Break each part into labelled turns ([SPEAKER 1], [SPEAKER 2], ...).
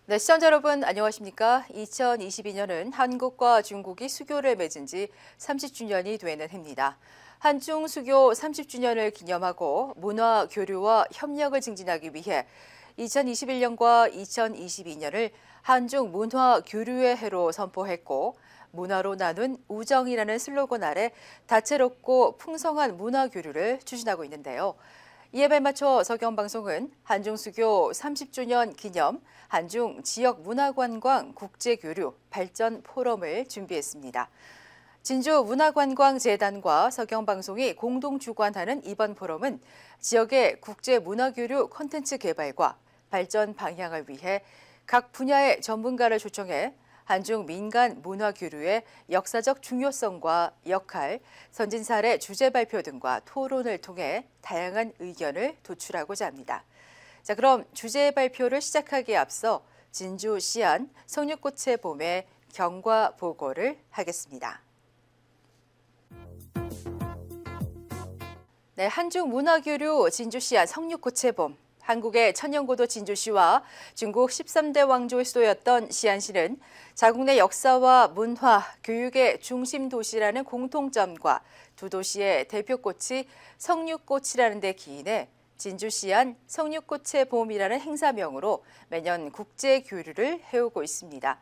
[SPEAKER 1] 네, 시청자 여러분 안녕하십니까? 2022년은 한국과 중국이 수교를 맺은 지 30주년이 되는 해입니다. 한중 수교 30주년을 기념하고 문화 교류와 협력을 증진하기 위해 2021년과 2022년을 한중 문화 교류의 해로 선포했고 문화로 나눈 우정이라는 슬로건 아래 다채롭고 풍성한 문화 교류를 추진하고 있는데요. 이에 발맞춰 서경방송은 한중수교 30주년 기념 한중 지역문화관광 국제교류 발전 포럼을 준비했습니다. 진주문화관광재단과 서경방송이 공동 주관하는 이번 포럼은 지역의 국제문화교류 콘텐츠 개발과 발전 방향을 위해 각 분야의 전문가를 초청해 한중 민간 문화 교류의 역사적 중요성과 역할, 선진 사례 주제 발표 등과 토론을 통해 다양한 의견을 도출하고자 합니다. 자, 그럼 주제 발표를 시작하기에 앞서 진주 시안 석류꽃의 봄의 경과 보고를 하겠습니다. 네, 한중 문화 교류 진주 시안 석류꽃의 봄. 한국의 천년고도 진주시와 중국 13대 왕조의 수도였던 시안시는 자국 내 역사와 문화, 교육의 중심 도시라는 공통점과 두 도시의 대표꽃이 석류꽃이라는 데 기인해 진주시안 석류꽃의 봄이라는 행사명으로 매년 국제 교류를 해오고 있습니다.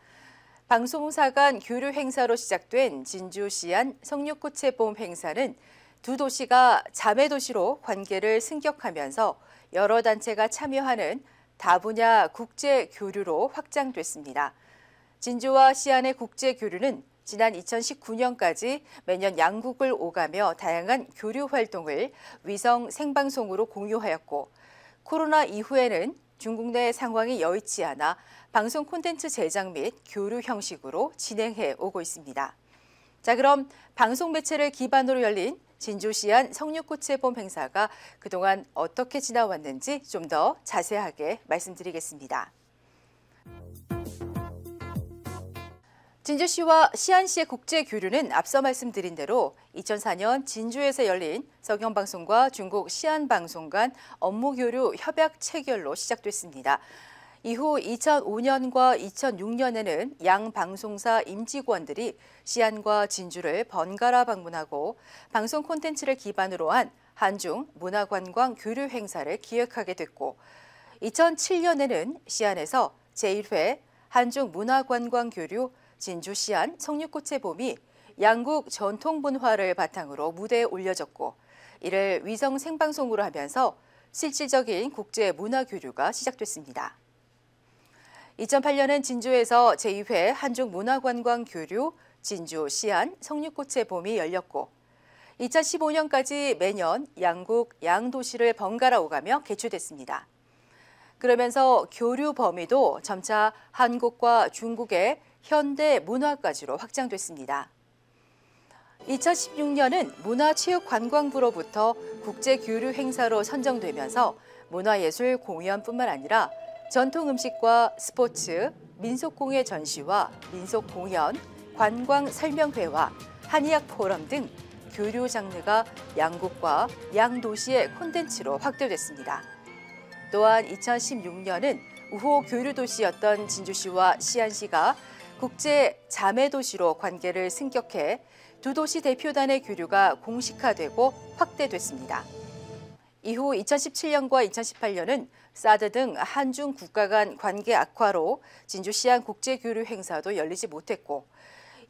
[SPEAKER 1] 방송사 간 교류 행사로 시작된 진주시안 석류꽃의 봄 행사는 두 도시가 자매 도시로 관계를 승격하면서 여러 단체가 참여하는 다분야 국제 교류로 확장됐습니다. 진주와 시안의 국제 교류는 지난 2019년까지 매년 양국을 오가며 다양한 교류 활동을 위성 생방송으로 공유하였고 코로나 이후에는 중국 내 상황이 여의치 않아 방송 콘텐츠 제작 및 교류 형식으로 진행해 오고 있습니다. 자, 그럼 방송 매체를 기반으로 열린 진주시안 석류꽃의 봄 행사가 그동안 어떻게 지나왔는지 좀 더 자세하게 말씀드리겠습니다. 진주시와 시안시의 국제 교류는 앞서 말씀드린 대로 2004년 진주에서 열린 서경방송과 중국 시안방송 간 업무 교류 협약 체결로 시작됐습니다. 이후 2005년과 2006년에는 양 방송사 임직원들이 시안과 진주를 번갈아 방문하고 방송 콘텐츠를 기반으로 한 한중 문화관광 교류 행사를 기획하게 됐고 2007년에는 시안에서 제1회 한중 문화관광 교류 진주 시안 석류꽃의 봄이 양국 전통 문화를 바탕으로 무대에 올려졌고 이를 위성 생방송으로 하면서 실질적인 국제 문화 교류가 시작됐습니다. 2008년은 진주에서 제2회 한중 문화관광 교류 진주 시안 석류꽃의 봄이 열렸고 2015년까지 매년 양국 양도시를 번갈아 오가며 개최됐습니다. 그러면서 교류 범위도 점차 한국과 중국의 현대 문화까지로 확장됐습니다. 2016년은 문화체육관광부로부터 국제교류 행사로 선정되면서 문화예술 공연뿐만 아니라 전통 음식과 스포츠, 민속공예 전시와 민속공연, 관광 설명회와 한의학 포럼 등 교류 장르가 양국과 양도시의 콘텐츠로 확대됐습니다. 또한 2016년은 우호 교류 도시였던 진주시와 시안시가 국제 자매 도시로 관계를 승격해 두 도시 대표단의 교류가 공식화되고 확대됐습니다. 이후 2017년과 2018년은 사드 등 한중 국가 간 관계 악화로 진주 시안 국제교류 행사도 열리지 못했고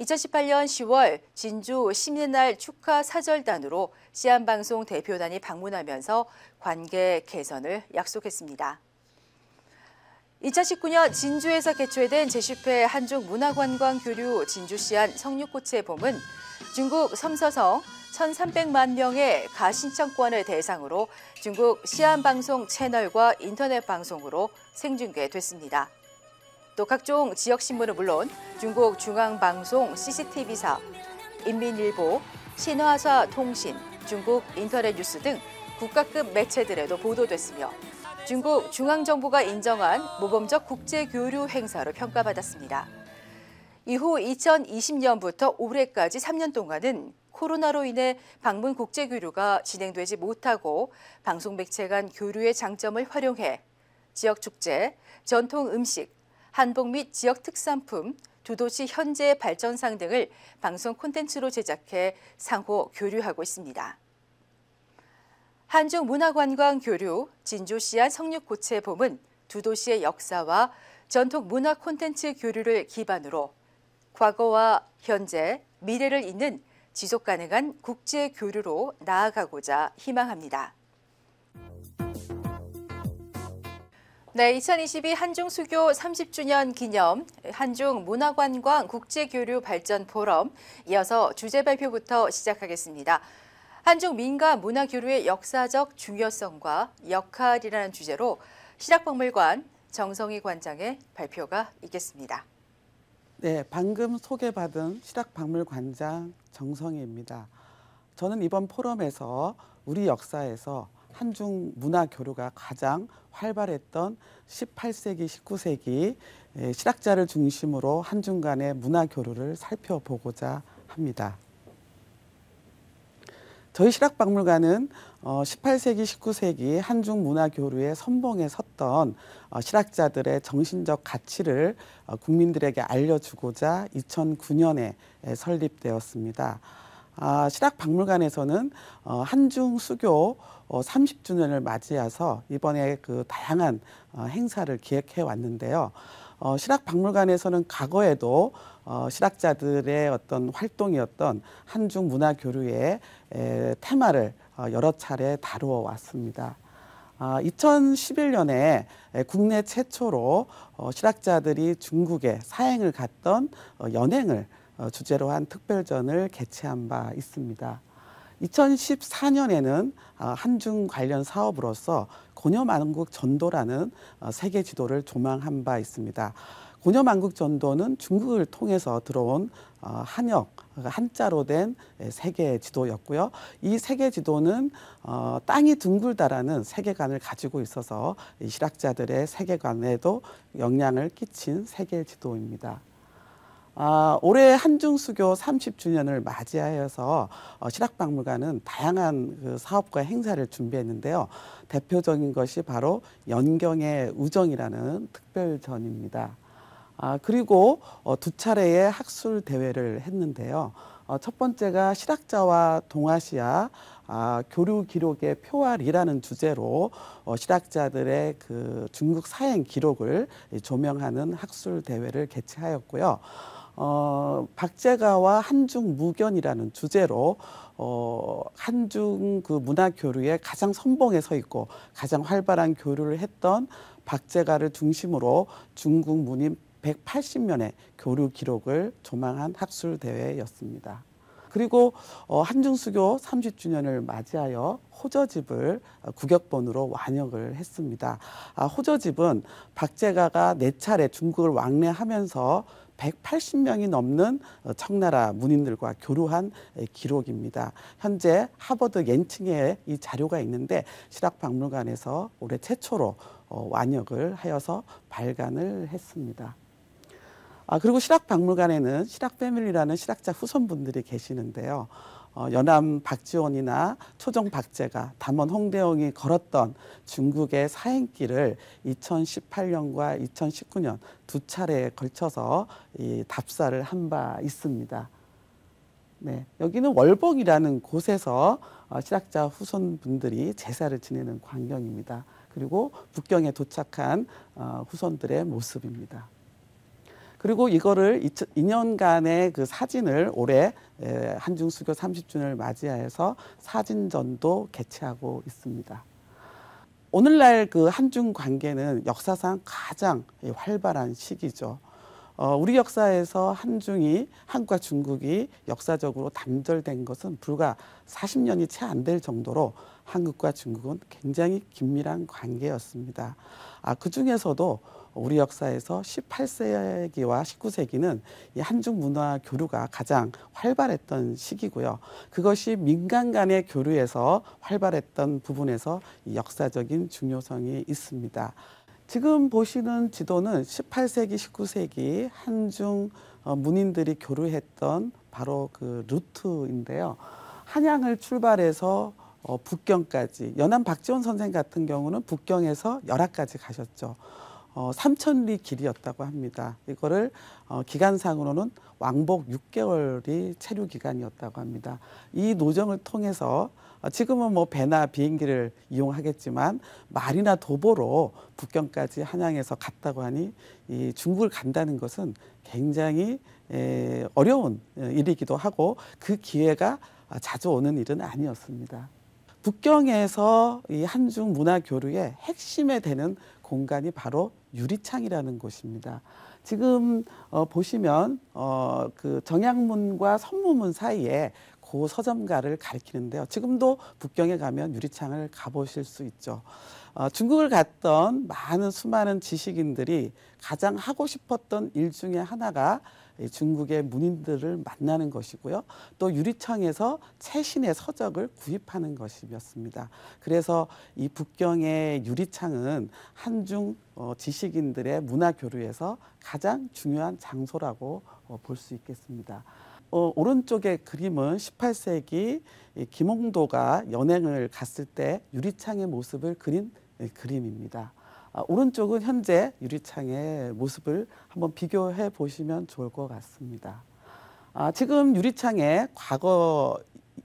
[SPEAKER 1] 2018년 10월 진주 시민의 축하 사절단으로 시안방송 대표단이 방문하면서 관계 개선을 약속했습니다. 2019년 진주에서 개최된 제10회 한중 문화관광 교류 진주시안 석류꽃의 봄은 중국 섬서성 1,300만 명의 가신청권을 대상으로 중국 시안방송 채널과 인터넷 방송으로 생중계됐습니다. 또 각종 지역신문은 물론 중국 중앙방송 CCTV사, 인민일보, 신화사 통신, 중국 인터넷 뉴스 등 국가급 매체들에도 보도됐으며 중국 중앙정부가 인정한 모범적 국제교류 행사로 평가받았습니다. 이후 2020년부터 올해까지 3년 동안은 코로나로 인해 방문 국제교류가 진행되지 못하고 방송 매체 간 교류의 장점을 활용해 지역 축제, 전통 음식, 한복 및 지역 특산품, 두 도시 현재 발전상 등을 방송 콘텐츠로 제작해 상호 교류하고 있습니다. 한중문화관광 교류, 진주시안 성육고체봄은 두 도시의 역사와 전통 문화 콘텐츠 교류를 기반으로 과거와 현재, 미래를 잇는 지속 가능한 국제 교류로 나아가고자 희망합니다. 네, 2022 한중수교 30주년 기념 한중문화관광 국제교류 발전 포럼, 이어서 주제 발표부터 시작하겠습니다. 한중 민가 문화교류의 역사적 중요성과 역할이라는 주제로 시락박물관 정성희 관장의 발표가 있겠습니다.
[SPEAKER 2] 네, 방금 소개받은 시락박물관장 정성희입니다. 저는 이번 포럼에서 우리 역사에서 한중 문화 교류가 가장 활발했던 18세기, 19세기 실학자를 중심으로 한중 간의 문화 교류를 살펴보고자 합니다. 저희 실학박물관은 18세기, 19세기 한중 문화 교류의 선봉에 섰던 실학자들의 정신적 가치를 국민들에게 알려주고자 2009년에 설립되었습니다. 실학박물관에서는 한중 수교 30주년을 맞이해서 이번에 그 다양한 행사를 기획해 왔는데요. 실학박물관에서는 과거에도 실학자들의 어떤 활동이었던 한중 문화 교류의 테마를 여러 차례 다루어 왔습니다. 2011년에 국내 최초로 실학자들이 중국에 사행을 갔던 연행을 주제로 한 특별전을 개최한 바 있습니다. 2014년에는 한중 관련 사업으로서 고려만국 전도라는 세계 지도를 조망한 바 있습니다. 고려만국 전도는 중국을 통해서 들어온 한역, 한자로 된 세계 지도였고요. 이 세계 지도는 땅이 둥글다라는 세계관을 가지고 있어서 이 실학자들의 세계관에도 영향을 끼친 세계 지도입니다. 올해 한중수교 30주년을 맞이하여서 실학박물관은 다양한 그 사업과 행사를 준비했는데요. 대표적인 것이 바로 연경의 우정이라는 특별전입니다. 그리고 두 차례의 학술 대회를 했는데요. 첫 번째가 실학자와 동아시아 교류 기록의 표활이라는 주제로 실학자들의 그 중국 사행 기록을 조명하는 학술 대회를 개최하였고요. 박제가와 한중 무견이라는 주제로 한중 그 문화 교류의 가장 선봉에 서 있고 가장 활발한 교류를 했던 박제가를 중심으로 중국 문인 180면의 교류 기록을 조망한 학술 대회였습니다. 그리고 한중수교 30주년을 맞이하여 호저집을 국역본으로 완역을 했습니다. 호저집은 박제가가 4차례 중국을 왕래하면서 180명이 넘는 청나라 문인들과 교류한 기록입니다. 현재 하버드 옌칭에 이 자료가 있는데 실학박물관에서 올해 최초로 완역을 하여서 발간을 했습니다. 그리고 실학박물관에는 실학패밀리라는 실학자 후손분들이 계시는데요. 연암 박지원이나 초정 박제가, 담원 홍대영이 걸었던 중국의 사행길을 2018년과 2019년 두 차례에 걸쳐서 이 답사를 한 바 있습니다. 네, 여기는 월봉이라는 곳에서 실학자 후손분들이 제사를 지내는 광경입니다. 그리고 북경에 도착한 후손들의 모습입니다. 그리고 이거를 2년간의 그 사진을 올해 한중수교 30주년을 맞이해서 사진전도 개최하고 있습니다. 오늘날 그 한중 관계는 역사상 가장 활발한 시기죠. 우리 역사에서 한국과 중국이 역사적으로 단절된 것은 불과 40년이 채 안 될 정도로 한국과 중국은 굉장히 긴밀한 관계였습니다. 그 중에서도 우리 역사에서 18세기와 19세기는 이 한중 문화 교류가 가장 활발했던 시기고요. 그것이 민간 간의 교류에서 활발했던 부분에서 역사적인 중요성이 있습니다. 지금 보시는 지도는 18세기, 19세기 한중 문인들이 교류했던 바로 그 루트인데요. 한양을 출발해서 북경까지, 연암 박지원 선생 같은 경우는 북경에서 열화까지 가셨죠. 3,000리 길이였다고 합니다. 이거를 기간상으로는 왕복 6개월이 체류 기간이었다고 합니다. 이 노정을 통해서 지금은 뭐 배나 비행기를 이용하겠지만 말이나 도보로 북경까지 한양에서 갔다고 하니 이 중국을 간다는 것은 굉장히 어려운 일이기도 하고 그 기회가 자주 오는 일은 아니었습니다. 북경에서 이 한중 문화 교류의 핵심에 되는 공간이 바로 유리창이라는 곳입니다. 지금 보시면 그 정약문과 선무문 사이에 고 서점가를 가리키는데요. 지금도 북경에 가면 유리창을 가보실 수 있죠. 중국을 갔던 수많은 지식인들이 가장 하고 싶었던 일 중에 하나가 중국의 문인들을 만나는 것이고요. 또 유리창에서 최신의 서적을 구입하는 것이었습니다. 그래서 이 북경의 유리창은 한중 지식인들의 문화 교류에서 가장 중요한 장소라고 볼 수 있겠습니다. 오른쪽의 그림은 18세기 김홍도가 연행을 갔을 때 유리창의 모습을 그린 그림입니다. 오른쪽은 현재 유리창의 모습을 한번 비교해 보시면 좋을 것 같습니다. 지금 유리창에 과거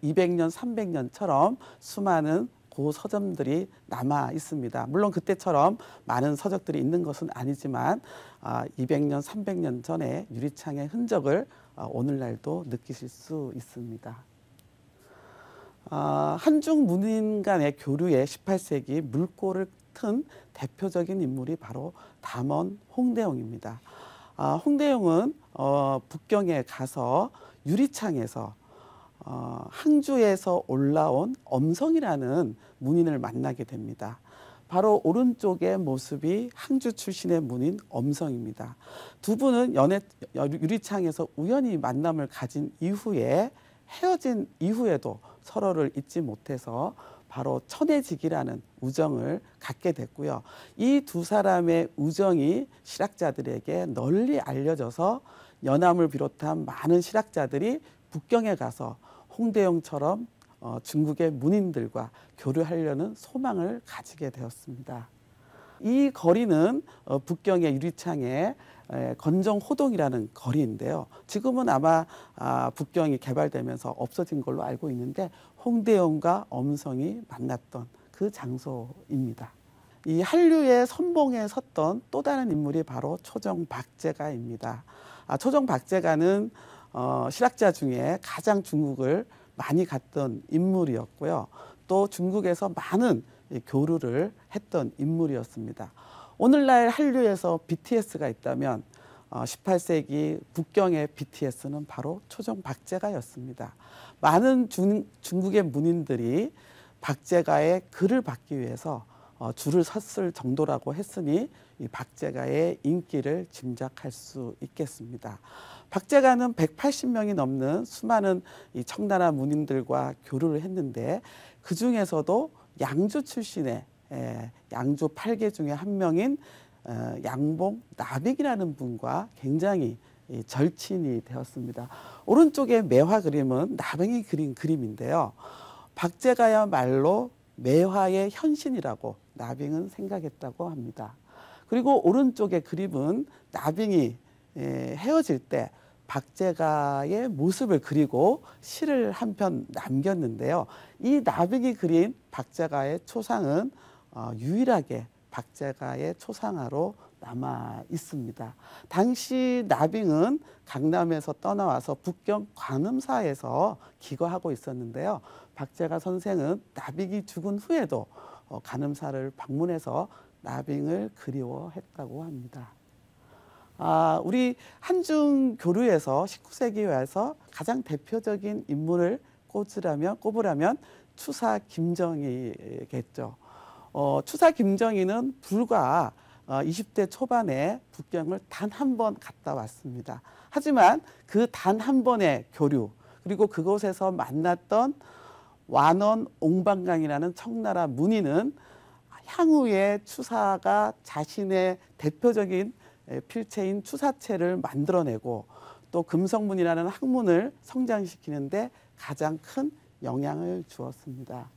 [SPEAKER 2] 200년, 300년처럼 수많은 고 서점들이 남아 있습니다. 물론 그때처럼 많은 서적들이 있는 것은 아니지만 200년, 300년 전에 유리창의 흔적을 오늘날도 느끼실 수 있습니다. 한중 문인 간의 교류에 18세기 물꼬를 튼 대표적인 인물이 바로 담원 홍대용입니다. 홍대용은 북경에 가서 유리창에서 항주에서 올라온 엄성이라는 문인을 만나게 됩니다. 바로 오른쪽의 모습이 항주 출신의 문인 엄성입니다. 두 분은 유리창에서 우연히 만남을 가진 이후에 헤어진 이후에도 서로를 잊지 못해서 바로 천혜직이라는 우정을 갖게 됐고요. 이 두 사람의 우정이 실학자들에게 널리 알려져서 연암을 비롯한 많은 실학자들이 북경에 가서 홍대용처럼 중국의 문인들과 교류하려는 소망을 가지게 되었습니다. 이 거리는 북경의 유리창의 건정호동이라는 거리인데요. 지금은 아마 북경이 개발되면서 없어진 걸로 알고 있는데 홍대용과 엄성이 만났던 그 장소입니다. 이 한류의 선봉에 섰던 또 다른 인물이 바로 초정박제가입니다. 초정박제가는 실학자 중에 가장 중국을 많이 갔던 인물이었고요. 또 중국에서 많은 교류를 했던 인물이었습니다. 오늘날 한류에서 BTS가 있다면 18세기 북경의 BTS는 바로 초정박제가였습니다. 많은 중국의 문인들이 박제가의 글을 받기 위해서 줄을 섰을 정도라고 했으니 이 박제가의 인기를 짐작할 수 있겠습니다. 박제가는 180명이 넘는 수많은 이 청나라 문인들과 교류를 했는데 그 중에서도 양주 출신의 양주 8개 중에 한 명인 양봉 나빅이라는 분과 굉장히 절친이 되었습니다. 오른쪽의 매화 그림은 나병이 그린 그림인데요. 박제가야말로 매화의 현신이라고 나빙은 생각했다고 합니다. 그리고 오른쪽의 그림은 나빙이 헤어질 때 박제가의 모습을 그리고 시를 한 편 남겼는데요. 이 나빙이 그린 박제가의 초상은 유일하게 박제가의 초상화로 남아 있습니다. 당시 나빙은 강남에서 떠나와서 북경 관음사에서 기거하고 있었는데요. 박제가 선생은 나빙이 죽은 후에도 관음사를 방문해서 나빙을 그리워했다고 합니다. 우리 한중 교류에서 19세기에 와서 가장 대표적인 인물을 꼽으라면 추사 김정희겠죠. 추사 김정희는 불과 20대 초반에 북경을 단 한 번 갔다 왔습니다. 하지만 그 단 한 번의 교류 그리고 그곳에서 만났던 완원 옹방강이라는 청나라 문인은 향후에 추사가 자신의 대표적인 필체인 추사체를 만들어내고 또 금성문이라는 학문을 성장시키는데 가장 큰 영향을 주었습니다.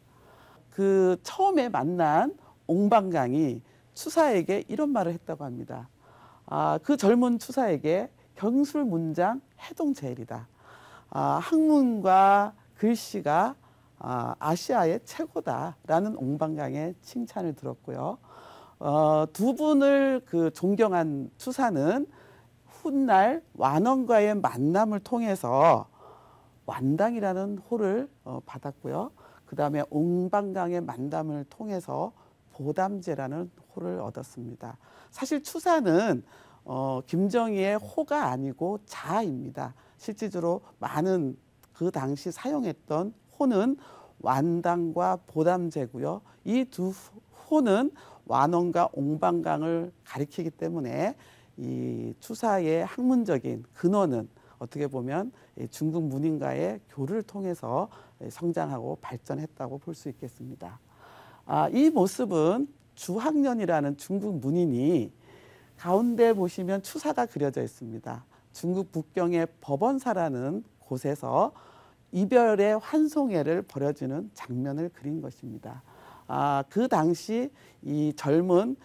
[SPEAKER 2] 그 처음에 만난 옹방강이 추사에게 이런 말을 했다고 합니다. 그 젊은 추사에게 경술문장 해동제일이다. 학문과 글씨가 아시아의 최고다라는 옹방강의 칭찬을 들었고요. 두 분을 그 존경한 추사는 훗날 완원과의 만남을 통해서 완당이라는 호를 받았고요. 그 다음에 옹방강의 만남을 통해서 보담제라는 호를 얻었습니다. 사실 추사는 김정희의 호가 아니고 자아입니다. 실질적으로 많은 그 당시 사용했던 호는 완당과 보담제고요. 이 두 호는 완원과 옹방강을 가리키기 때문에 이 추사의 학문적인 근원은 어떻게 보면 중국 문인과의 교류를 통해서 성장하고 발전했다고 볼 수 있겠습니다. 이 모습은 주학년이라는 중국 문인이 가운데 보시면 추사가 그려져 있습니다. 중국 북경의 법원사라는 곳에서 이별의 환송회를 벌여주는 장면을 그린 것입니다. 그 당시 이 젊은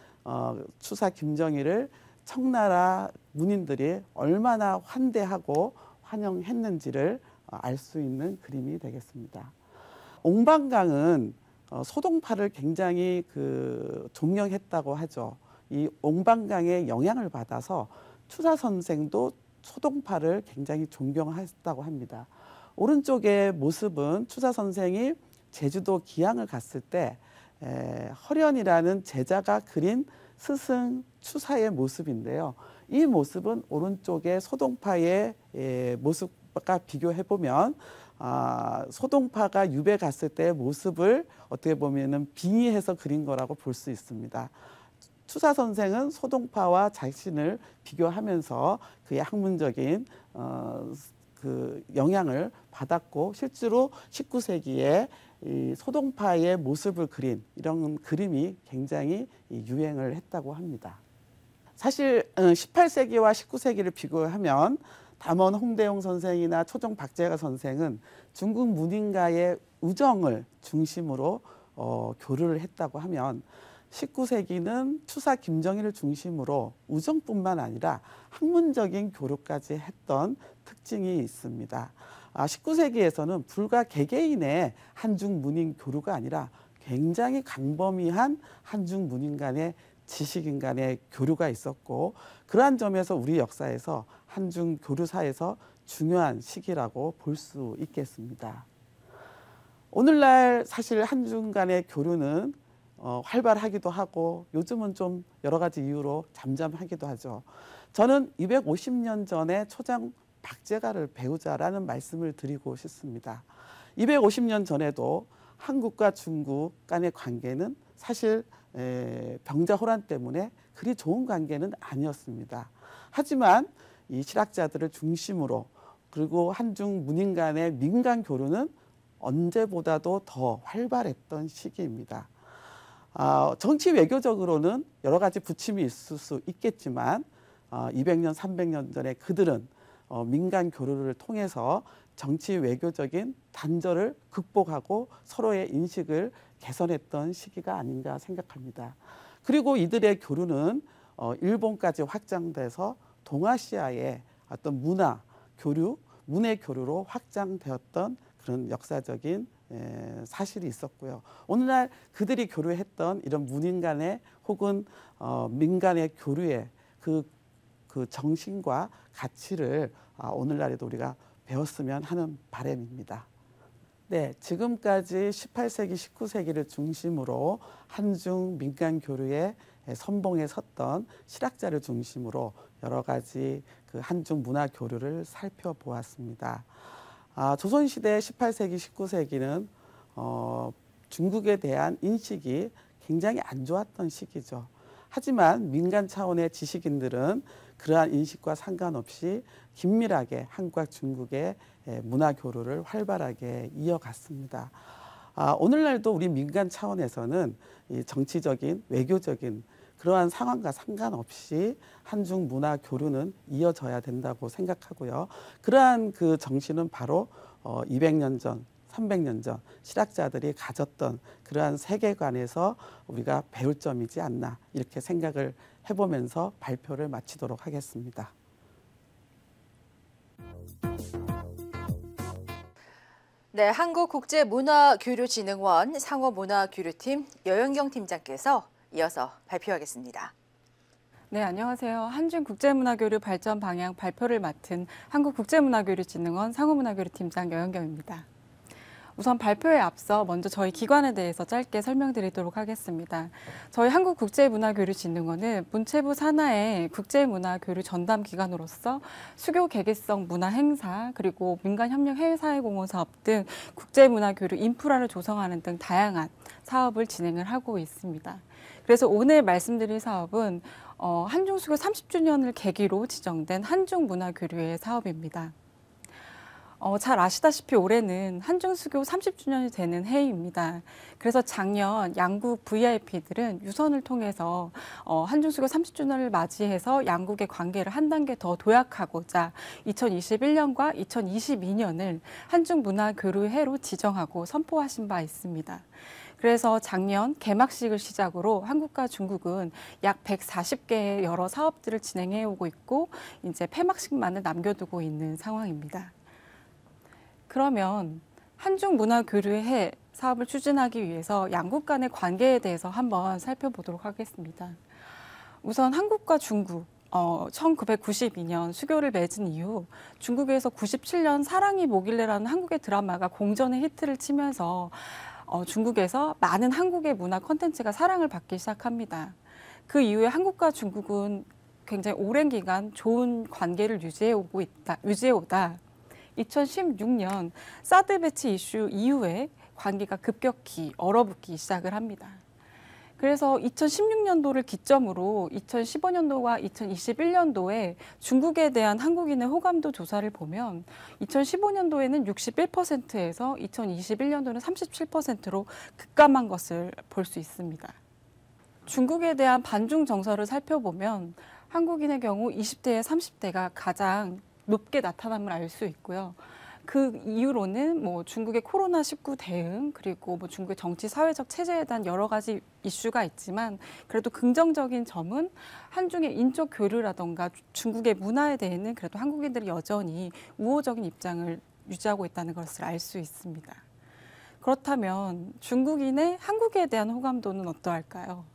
[SPEAKER 2] 추사 김정희를 청나라 문인들이 얼마나 환대하고 환영했는지를 알 수 있는 그림이 되겠습니다. 옹방강은 소동파를 굉장히 존경했다고 하죠. 이 옹방강의 영향을 받아서 추사 선생도 소동파를 굉장히 존경했다고 합니다. 오른쪽의 모습은 추사 선생이 제주도 기양을 갔을 때 허련이라는 제자가 그린 스승 추사의 모습인데요. 이 모습은 오른쪽의 소동파의 모습과 비교해 보면 소동파가 유배 갔을 때의 모습을 어떻게 보면은 빙의해서 그린 거라고 볼 수 있습니다. 추사 선생은 소동파와 자신을 비교하면서 그의 학문적인 그 영향을 받았고 실제로 19세기에 이 소동파의 모습을 그린 이런 그림이 굉장히 유행을 했다고 합니다. 사실 18세기와 19세기를 비교하면 담원 홍대용 선생이나 초정 박재가 선생은 중국 문인과의 우정을 중심으로 교류를 했다고 하면 19세기는 추사 김정희를 중심으로 우정뿐만 아니라 학문적인 교류까지 했던 특징이 있습니다. 19세기에서는 불과 개개인의 한중 문인 교류가 아니라 굉장히 광범위한 한중 문인 간의 지식인 간의 교류가 있었고 그러한 점에서 우리 역사에서 한중 교류사에서 중요한 시기라고 볼 수 있겠습니다. 오늘날 사실 한중 간의 교류는 활발하기도 하고 요즘은 좀 여러 가지 이유로 잠잠하기도 하죠. 저는 250년 전에 초장 박제가를 배우자라는 말씀을 드리고 싶습니다. 250년 전에도 한국과 중국 간의 관계는 사실 병자호란 때문에 그리 좋은 관계는 아니었습니다. 하지만 이 실학자들을 중심으로 그리고 한중 문인 간의 민간 교류는 언제보다도 더 활발했던 시기입니다. 정치 외교적으로는 여러 가지 부침이 있을 수 있겠지만 200년, 300년 전에 그들은 민간 교류를 통해서 정치 외교적인 단절을 극복하고 서로의 인식을 개선했던 시기가 아닌가 생각합니다. 그리고 이들의 교류는 일본까지 확장돼서 동아시아의 어떤 문화 교류, 문해 교류로 확장되었던 그런 역사적인 사실이 있었고요. 오늘날 그들이 교류했던 이런 문인 간의 혹은 민간의 교류의 그 정신과 가치를 오늘날에도 우리가 배웠으면 하는 바람입니다. 네, 지금까지 18세기, 19세기를 중심으로 한중 민간 교류의 선봉에 섰던 실학자를 중심으로 여러 가지 그 한중 문화 교류를 살펴보았습니다. 조선시대 18세기, 19세기는 중국에 대한 인식이 굉장히 안 좋았던 시기죠. 하지만 민간 차원의 지식인들은 그러한 인식과 상관없이 긴밀하게 한국과 중국의 문화 교류를 활발하게 이어갔습니다. 오늘날도 우리 민간 차원에서는 이 정치적인, 외교적인 그러한 상황과 상관없이 한중 문화 교류는 이어져야 된다고 생각하고요. 그러한 그 정신은 바로 200년 전 300년 전 실학자들이 가졌던 그러한 세계관에서 우리가 배울 점이지 않나 이렇게 생각을 해보면서 발표를 마치도록 하겠습니다.
[SPEAKER 1] 네, 한국국제문화교류진흥원 상호문화교류팀 여영경 팀장께서 이어서 발표하겠습니다.
[SPEAKER 3] 네, 안녕하세요. 한중국제문화교류 발전 방향 발표를 맡은 한국국제문화교류진흥원 상호문화교류팀장 여영경입니다. 우선 발표에 앞서 먼저 저희 기관에 대해서 짧게 설명드리도록 하겠습니다. 저희 한국국제문화교류진흥원은 문체부 산하의 국제문화교류 전담 기관으로서 수교 개개성 문화 행사 그리고 민간협력 해외사회공헌 사업 등 국제문화교류 인프라를 조성하는 등 다양한 사업을 진행을 하고 있습니다. 그래서 오늘 말씀드릴 사업은 한중수교 30주년을 계기로 지정된 한중문화교류의 사업입니다. 잘 아시다시피 올해는 한중수교 30주년이 되는 해입니다. 그래서 작년 양국 VIP들은 유선을 통해서 한중수교 30주년을 맞이해서 양국의 관계를 한 단계 더 도약하고자 2021년과 2022년을 한중문화교류해로 지정하고 선포하신 바 있습니다. 그래서 작년 개막식을 시작으로 한국과 중국은 약 140개의 여러 사업들을 진행해 오고 있고 이제 폐막식만을 남겨두고 있는 상황입니다. 그러면 한중문화교류해 사업을 추진하기 위해서 양국 간의 관계에 대해서 한번 살펴보도록 하겠습니다. 우선 한국과 중국, 1992년 수교를 맺은 이후 중국에서 97년 사랑이 뭐길래라는 한국의 드라마가 공전의 히트를 치면서 중국에서 많은 한국의 문화 콘텐츠가 사랑을 받기 시작합니다. 그 이후에 한국과 중국은 굉장히 오랜 기간 좋은 관계를 유지해오다 2016년 사드 배치 이슈 이후에 관계가 급격히 얼어붙기 시작을 합니다. 그래서 2016년도를 기점으로 2015년도와 2021년도에 중국에 대한 한국인의 호감도 조사를 보면 2015년도에는 61%에서 2021년도는 37%로 급감한 것을 볼 수 있습니다. 중국에 대한 반중 정서를 살펴보면 한국인의 경우 20대에 30대가 가장 높게 나타남을 알 수 있고요. 그 이유로는 중국의 코로나19 대응 그리고 중국의 정치 사회적 체제에 대한 여러 가지 이슈가 있지만 그래도 긍정적인 점은 한중의 인적 교류라던가 중국의 문화에 대해서는 그래도 한국인들이 여전히 우호적인 입장을 유지하고 있다는 것을 알 수 있습니다. 그렇다면 중국인의 한국에 대한 호감도는 어떠할까요?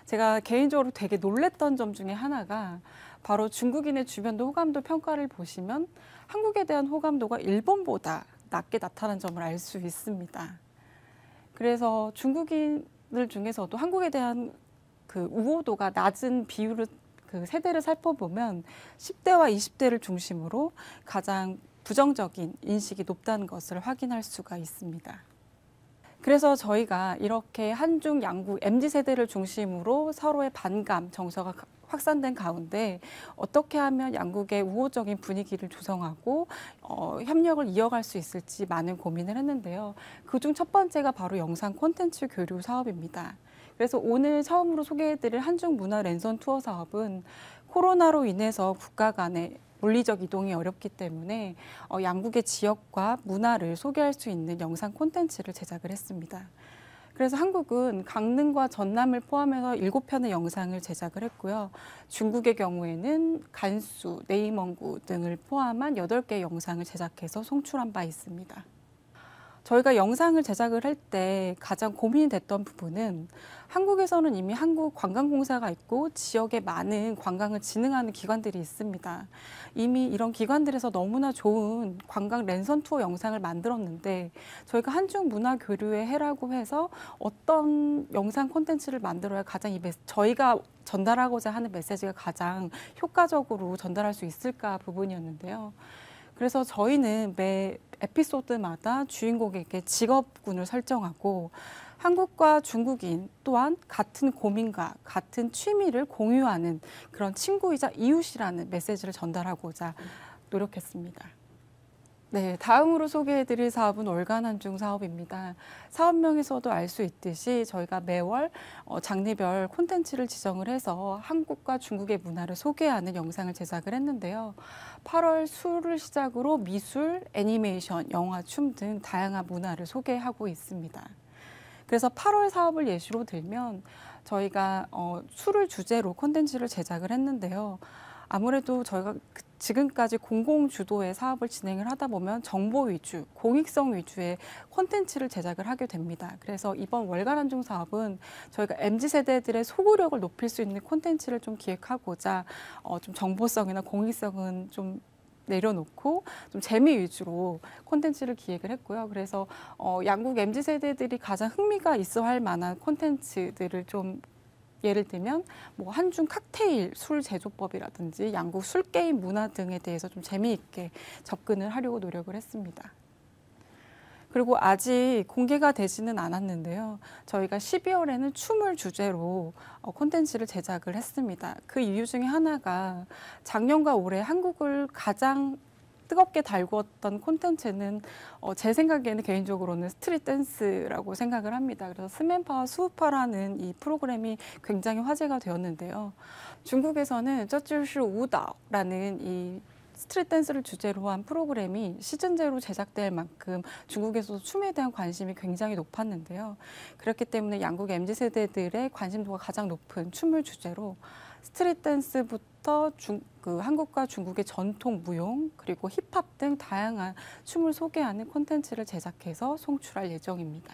[SPEAKER 3] 제가 개인적으로 되게 놀랬던 점 중에 하나가 바로 중국인의 주변도 호감도 평가를 보시면 한국에 대한 호감도가 일본보다 낮게 나타난 점을 알 수 있습니다. 그래서 중국인들 중에서도 한국에 대한 그 우호도가 낮은 비율을 세대를 살펴보면 10대와 20대를 중심으로 가장 부정적인 인식이 높다는 것을 확인할 수가 있습니다. 그래서 저희가 이렇게 한중 양국 MZ세대를 중심으로 서로의 반감 정서가 확산된 가운데 어떻게 하면 양국의 우호적인 분위기를 조성하고 협력을 이어갈 수 있을지 많은 고민을 했는데요. 그중 첫 번째가 바로 영상 콘텐츠 교류 사업입니다. 그래서 오늘 처음으로 소개해드릴 한중 문화 랜선 투어 사업은 코로나로 인해서 국가 간의 물리적 이동이 어렵기 때문에 양국의 지역과 문화를 소개할 수 있는 영상 콘텐츠를 제작을 했습니다. 그래서 한국은 강릉과 전남을 포함해서 7편의 영상을 제작을 했고요. 중국의 경우에는 간수, 내이멍구 등을 포함한 8개의 영상을 제작해서 송출한 바 있습니다. 저희가 영상을 제작을 할 때 가장 고민이 됐던 부분은 한국에서는 이미 한국관광공사가 있고 지역에 많은 관광을 진흥하는 기관들이 있습니다. 이미 이런 기관들에서 너무나 좋은 관광 랜선 투어 영상을 만들었는데 저희가 한중 문화 교류의 해라고 해서 어떤 영상 콘텐츠를 만들어야 가장 저희가 전달하고자 하는 메시지가 가장 효과적으로 전달할 수 있을까 부분이었는데요. 그래서 저희는 매 에피소드마다 주인공에게 직업군을 설정하고 한국과 중국인 또한 같은 고민과 같은 취미를 공유하는 그런 친구이자 이웃이라는 메시지를 전달하고자 노력했습니다. 네, 다음으로 소개해드릴 사업은 월간 한중 사업입니다. 사업명에서도 알 수 있듯이 저희가 매월 장르별 콘텐츠를 지정을 해서 한국과 중국의 문화를 소개하는 영상을 제작을 했는데요. 8월 수를 시작으로 미술, 애니메이션, 영화, 춤 등 다양한 문화를 소개하고 있습니다. 그래서 8월 사업을 예시로 들면 저희가 수를 주제로 콘텐츠를 제작을 했는데요. 아무래도 저희가 지금까지 공공 주도의 사업을 진행을 하다 보면 정보 위주, 공익성 위주의 콘텐츠를 제작을 하게 됩니다. 그래서 이번 월간 한중 사업은 저희가 MZ세대들의 소구력을 높일 수 있는 콘텐츠를 좀 기획하고자 좀 정보성이나 공익성은 좀 내려놓고 좀 재미 위주로 콘텐츠를 기획을 했고요. 그래서 양국 MZ세대들이 가장 흥미가 있어 할 만한 콘텐츠들을 좀 예를 들면 뭐 한중 칵테일 술 제조법이라든지 양국 술 게임 문화 등에 대해서 좀 재미있게 접근을 하려고 노력을 했습니다. 그리고 아직 공개가 되지는 않았는데요. 저희가 12월에는 춤을 주제로 콘텐츠를 제작을 했습니다. 그 이유 중에 하나가 작년과 올해 한국을 가장 뜨겁게 달구었던 콘텐츠는 제 생각에는 개인적으로는 스트릿 댄스라고 생각을 합니다. 그래서 스맨파와 수우파라는 이 프로그램이 굉장히 화제가 되었는데요. 중국에서는 쩌쯔시 우다라는 이 스트릿 댄스를 주제로 한 프로그램이 시즌제로 제작될 만큼 중국에서도 춤에 대한 관심이 굉장히 높았는데요. 그렇기 때문에 양국 MZ세대들의 관심도가 가장 높은 춤을 주제로 스트릿 댄스부터 한국과 중국의 전통 무용 그리고 힙합 등 다양한 춤을 소개하는 콘텐츠를 제작해서 송출할 예정입니다.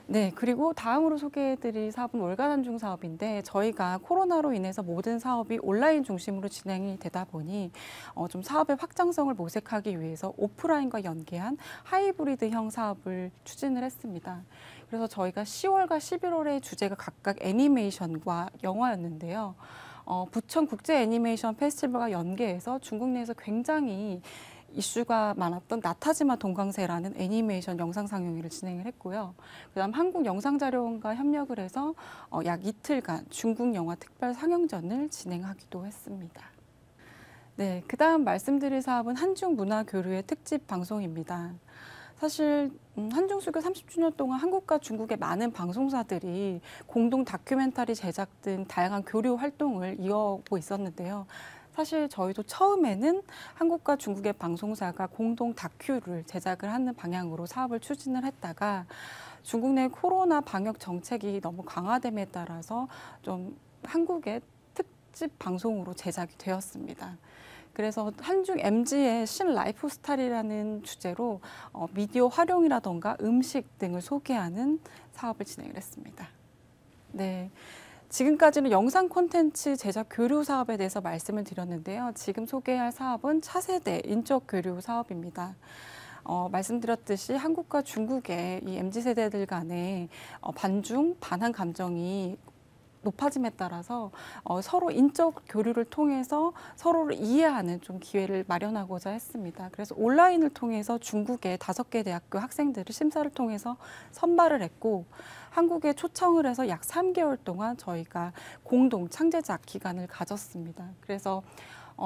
[SPEAKER 3] 네, 그리고 다음으로 소개해드릴 사업은 월간 한중 사업인데 저희가 코로나로 인해서 모든 사업이 온라인 중심으로 진행이 되다 보니 좀 사업의 확장성을 모색하기 위해서 오프라인과 연계한 하이브리드형 사업을 추진을 했습니다. 그래서 저희가 10월과 11월의 주제가 각각 애니메이션과 영화였는데요. 부천 국제 애니메이션 페스티벌과 연계해서 중국 내에서 굉장히 이슈가 많았던 나타지마 동강세라는 애니메이션 영상 상영회를 진행을 했고요. 그다음 한국영상자료원과 협력을 해서 약 이틀간 중국 영화 특별 상영전을 진행하기도 했습니다. 네, 그다음 말씀드릴 사업은 한중 문화 교류의 특집 방송입니다. 사실 한중 수교 30주년 동안 한국과 중국의 많은 방송사들이 공동 다큐멘터리 제작 등 다양한 교류 활동을 이어오고 있었는데요. 사실 저희도 처음에는 한국과 중국의 방송사가 공동 다큐를 제작을 하는 방향으로 사업을 추진을 했다가 중국 내 코로나 방역 정책이 너무 강화됨에 따라서 좀 한국의 특집 방송으로 제작이 되었습니다. 그래서 한중 MZ의 신라이프 스타일이라는 주제로 미디어 활용이라던가 음식 등을 소개하는 사업을 진행을 했습니다. 네. 지금까지는 영상 콘텐츠 제작 교류 사업에 대해서 말씀을 드렸는데요. 지금 소개할 사업은 차세대 인적 교류 사업입니다. 말씀드렸듯이 한국과 중국의 이 MZ세대들 간의 반중, 반한 감정이 높아짐에 따라서 서로 인적 교류를 통해서 서로를 이해하는 좀 기회를 마련하고자 했습니다. 그래서 온라인을 통해서 중국의 5개 대학교 학생들을 심사를 통해서 선발을 했고 한국에 초청을 해서 약 3개월 동안 저희가 공동 창제작 기간을 가졌습니다. 그래서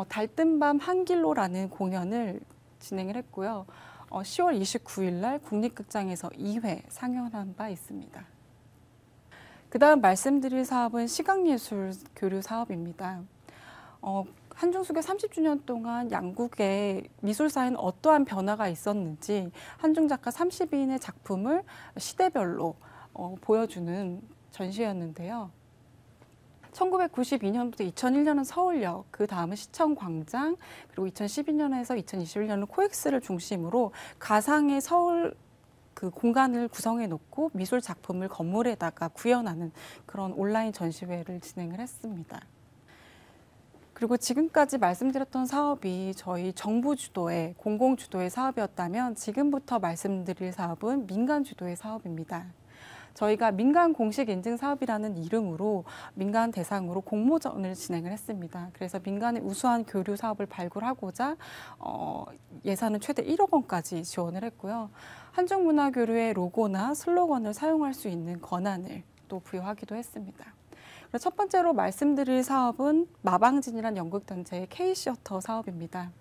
[SPEAKER 3] 달뜬밤 한길로라는 공연을 진행을 했고요. 10월 29일 날 국립극장에서 2회 상영한 바 있습니다. 그다음 말씀드릴 사업은 시각예술 교류 사업입니다. 한중수교 30주년 동안 양국의 미술사에는 어떠한 변화가 있었는지 한중 작가 32인의 작품을 시대별로 보여주는 전시였는데요. 1992년부터 2001년은 서울역, 그 다음은 시청광장, 그리고 2012년에서 2021년은 코엑스를 중심으로 가상의 서울 그 공간을 구성해 놓고 미술 작품을 건물에다가 구현하는 그런 온라인 전시회를 진행을 했습니다. 그리고 지금까지 말씀드렸던 사업이 저희 정부 주도의 공공 주도의 사업이었다면 지금부터 말씀드릴 사업은 민간 주도의 사업입니다. 저희가 민간 공식 인증 사업이라는 이름으로 민간 대상으로 공모전을 진행을 했습니다. 그래서 민간의 우수한 교류 사업을 발굴하고자 예산은 최대 1억 원까지 지원을 했고요. 한중문화교류의 로고나 슬로건을 사용할 수 있는 권한을 또 부여하기도 했습니다. 첫 번째로 말씀드릴 사업은 마방진이라는 연극단체의 K시어터 사업입니다.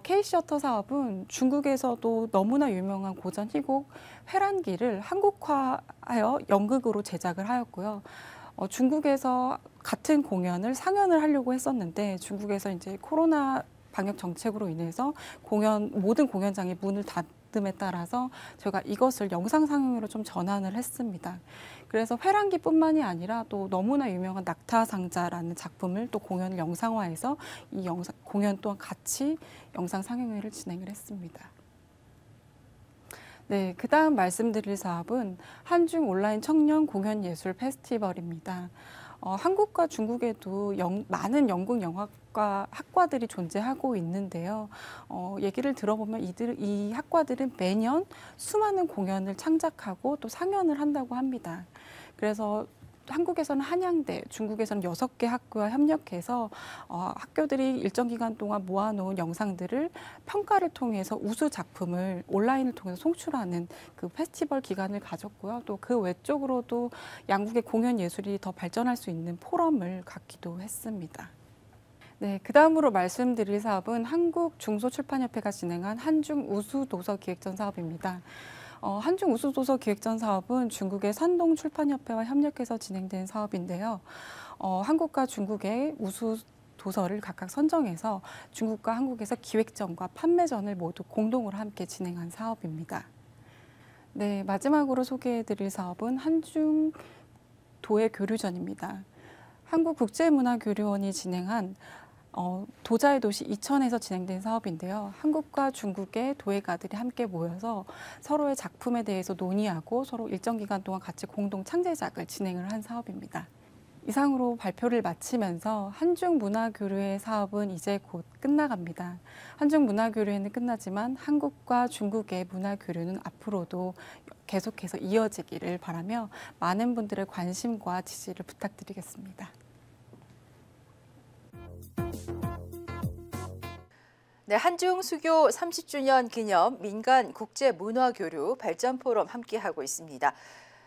[SPEAKER 3] K시어터 사업은 중국에서도 너무나 유명한 고전 희곡 회란기를 한국화하여 연극으로 제작을 하였고요. 중국에서 같은 공연을 상연을 하려고 했었는데 중국에서 이제 코로나 방역 정책으로 인해서 모든 공연장이 문을 닫음에 따라서 저희가 이것을 영상 상영으로 좀 전환을 했습니다. 그래서 회란기뿐만이 아니라 또 너무나 유명한 낙타상자라는 작품을 또 공연을 영상화해서 이 공연 또한 같이 영상 상영회를 진행을 했습니다. 네, 그다음 말씀드릴 사업은 한중 온라인 청년 공연 예술 페스티벌입니다. 한국과 중국에도 많은 연극 영화과 학과들이 존재하고 있는데요. 얘기를 들어보면 이 학과들은 매년 수많은 공연을 창작하고 또 상연을 한다고 합니다. 그래서 한국에서는 한양대, 중국에서는 6개 학교와 협력해서 학교들이 일정 기간 동안 모아놓은 영상들을 평가를 통해서 우수 작품을 온라인을 통해서 송출하는 그 페스티벌 기간을 가졌고요. 또 그 외적으로도 양국의 공연 예술이 더 발전할 수 있는 포럼을 갖기도 했습니다. 네, 그 다음으로 말씀드릴 사업은 한국중소출판협회가 진행한 한중 우수도서 기획전 사업입니다. 한중 우수도서 기획전 사업은 중국의 산동 출판협회와 협력해서 진행된 사업인데요. 한국과 중국의 우수 도서를 각각 선정해서 중국과 한국에서 기획전과 판매전을 모두 공동으로 함께 진행한 사업입니다. 네, 마지막으로 소개해드릴 사업은 한중 도예 교류전입니다. 한국국제문화교류원이 진행한 도자의 도시 이천에서 진행된 사업인데요. 한국과 중국의 도예가들이 함께 모여서 서로의 작품에 대해서 논의하고 서로 일정 기간 동안 같이 공동 창제작을 진행을 한 사업입니다. 이상으로 발표를 마치면서 한중문화교류회 사업은 이제 곧 끝나갑니다. 한중문화교류회는 끝나지만 한국과 중국의 문화교류는 앞으로도 계속해서 이어지기를 바라며 많은 분들의 관심과 지지를 부탁드리겠습니다.
[SPEAKER 1] 네, 한중 수교 30주년 기념 민간 국제 문화 교류 발전 포럼 함께하고 있습니다.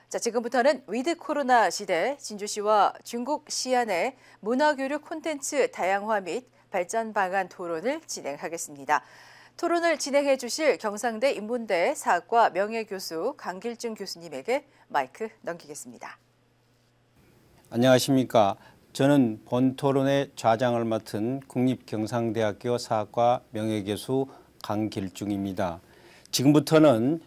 [SPEAKER 1] 자, 지금부터는 위드 코로나 시대 진주시와 중국 시안의 문화 교류 콘텐츠 다양화 및 발전 방안 토론을 진행하겠습니다. 토론을 진행해 주실 경상대 인문대 사학과 명예교수 강길중 교수님에게 마이크 넘기겠습니다.
[SPEAKER 4] 안녕하십니까. 저는 본 토론의 좌장을 맡은 국립경상대학교 사학과 명예교수 강길중입니다. 지금부터는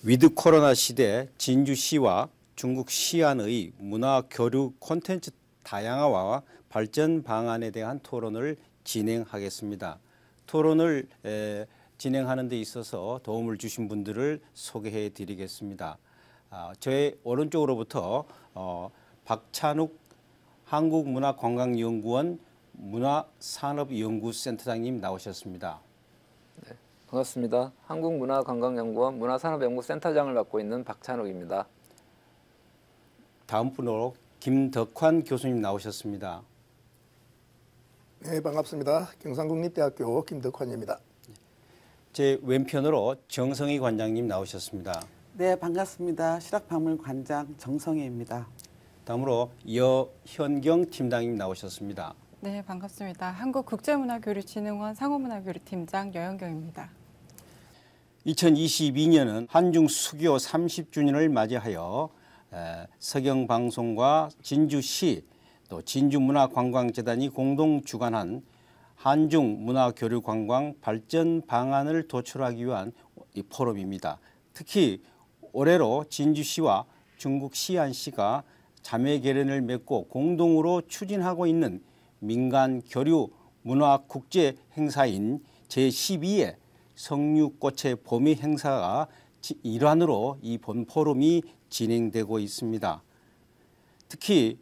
[SPEAKER 4] 위드 코로나 시대 진주시와 중국 시안의 문화 교류 콘텐츠 다양화와 발전 방안에 대한 토론을 진행하겠습니다. 토론을 진행하는 데 있어서 도움을 주신 분들을 소개해 드리겠습니다. 저의 오른쪽으로부터 박찬욱 한국문화관광연구원 문화산업연구센터장님 나오셨습니다.
[SPEAKER 5] 네, 반갑습니다. 한국문화관광연구원 문화산업연구센터장을 맡고 있는 박찬욱입니다.
[SPEAKER 4] 다음 분으로 김덕환 교수님 나오셨습니다.
[SPEAKER 6] 네, 반갑습니다. 경상국립대학교 김덕환입니다.
[SPEAKER 4] 제 왼편으로 정성희 관장님 나오셨습니다.
[SPEAKER 2] 네, 반갑습니다. 실학박물관장 정성희입니다.
[SPEAKER 4] 다음으로 여현경 팀장님 나오셨습니다.
[SPEAKER 3] 네, 반갑습니다. 한국국제문화교류진흥원 상호문화교류팀장 여현경입니다.
[SPEAKER 4] 2022년은 한중 수교 30주년을 맞이하여 서경방송과 진주시 또 진주문화관광재단이 공동 주관한 한중 문화교류관광 발전 방안을 도출하기 위한 이 포럼입니다. 특히 올해로 진주시와 중국 시안시가 자매 결연을 맺고 공동으로 추진하고 있는 민간 교류 문화 국제 행사인 제12회 성류꽃의 봄이 행사가 일환으로 이 본 포럼이 진행되고 있습니다. 특히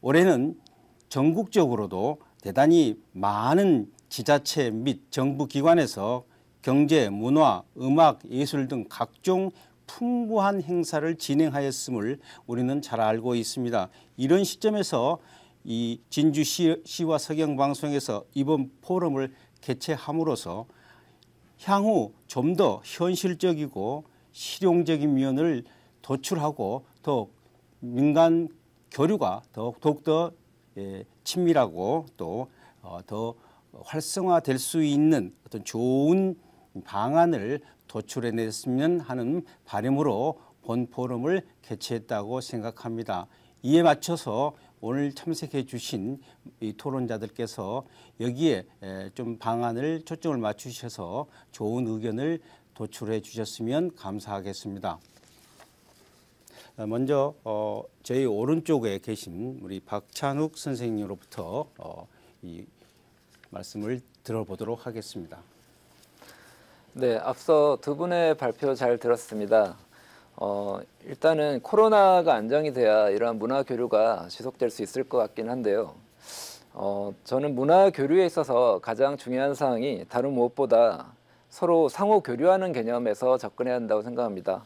[SPEAKER 4] 올해는 전국적으로도 대단히 많은 지자체 및 정부기관에서 경제, 문화, 음악, 예술 등 각종 풍부한 행사를 진행하였음을 우리는 잘 알고 있습니다. 이런 시점에서 이 진주시와 서경방송에서 이번 포럼을 개최함으로써 향후 좀 더 현실적이고 실용적인 면을 도출하고 더 민간 교류가 더욱더 친밀하고 또 더 활성화될 수 있는 어떤 좋은 방안을 도출해냈으면 하는 바람으로 본 포럼을 개최했다고 생각합니다. 이에 맞춰서 오늘 참석해 주신 이 토론자들께서 여기에 좀 방안을 초점을 맞추셔서 좋은 의견을 도출해 주셨으면 감사하겠습니다. 먼저 저희 오른쪽에 계신 우리 박찬욱 선생님으로부터 이 말씀을 들어보도록 하겠습니다.
[SPEAKER 5] 네, 앞서 두 분의 발표 잘 들었습니다. 일단은 코로나가 안정이 돼야 이러한 문화 교류가 지속될 수 있을 것 같긴 한데요. 저는 문화 교류에 있어서 가장 중요한 사항이 다른 무엇보다 서로 상호 교류하는 개념에서 접근해야 한다고 생각합니다.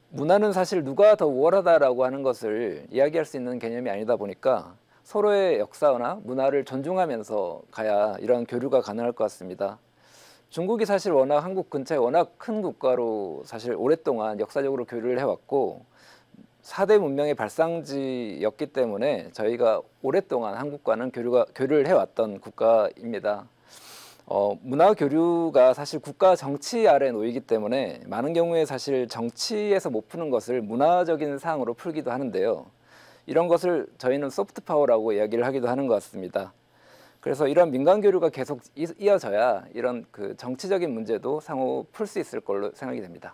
[SPEAKER 5] 문화는 사실 누가 더 우월하다라고 하는 것을 이야기할 수 있는 개념이 아니다 보니까 서로의 역사나 문화를 존중하면서 가야 이러한 교류가 가능할 것 같습니다. 중국이 사실 워낙 한국 근처에 워낙 큰 국가로 사실 오랫동안 역사적으로 교류를 해왔고 4대 문명의 발상지였기 때문에 저희가 오랫동안 한국과는 교류를 해왔던 국가입니다. 문화 교류가 사실 국가 정치 아래 놓이기 때문에 많은 경우에 사실 정치에서 못 푸는 것을 문화적인 사항으로 풀기도 하는데요. 이런 것을 저희는 소프트 파워라고 이야기를 하기도 하는 것 같습니다. 그래서 이런 민간 교류가 계속 이어져야 이런 그 정치적인 문제도 상호 풀 수 있을 걸로 생각이 됩니다.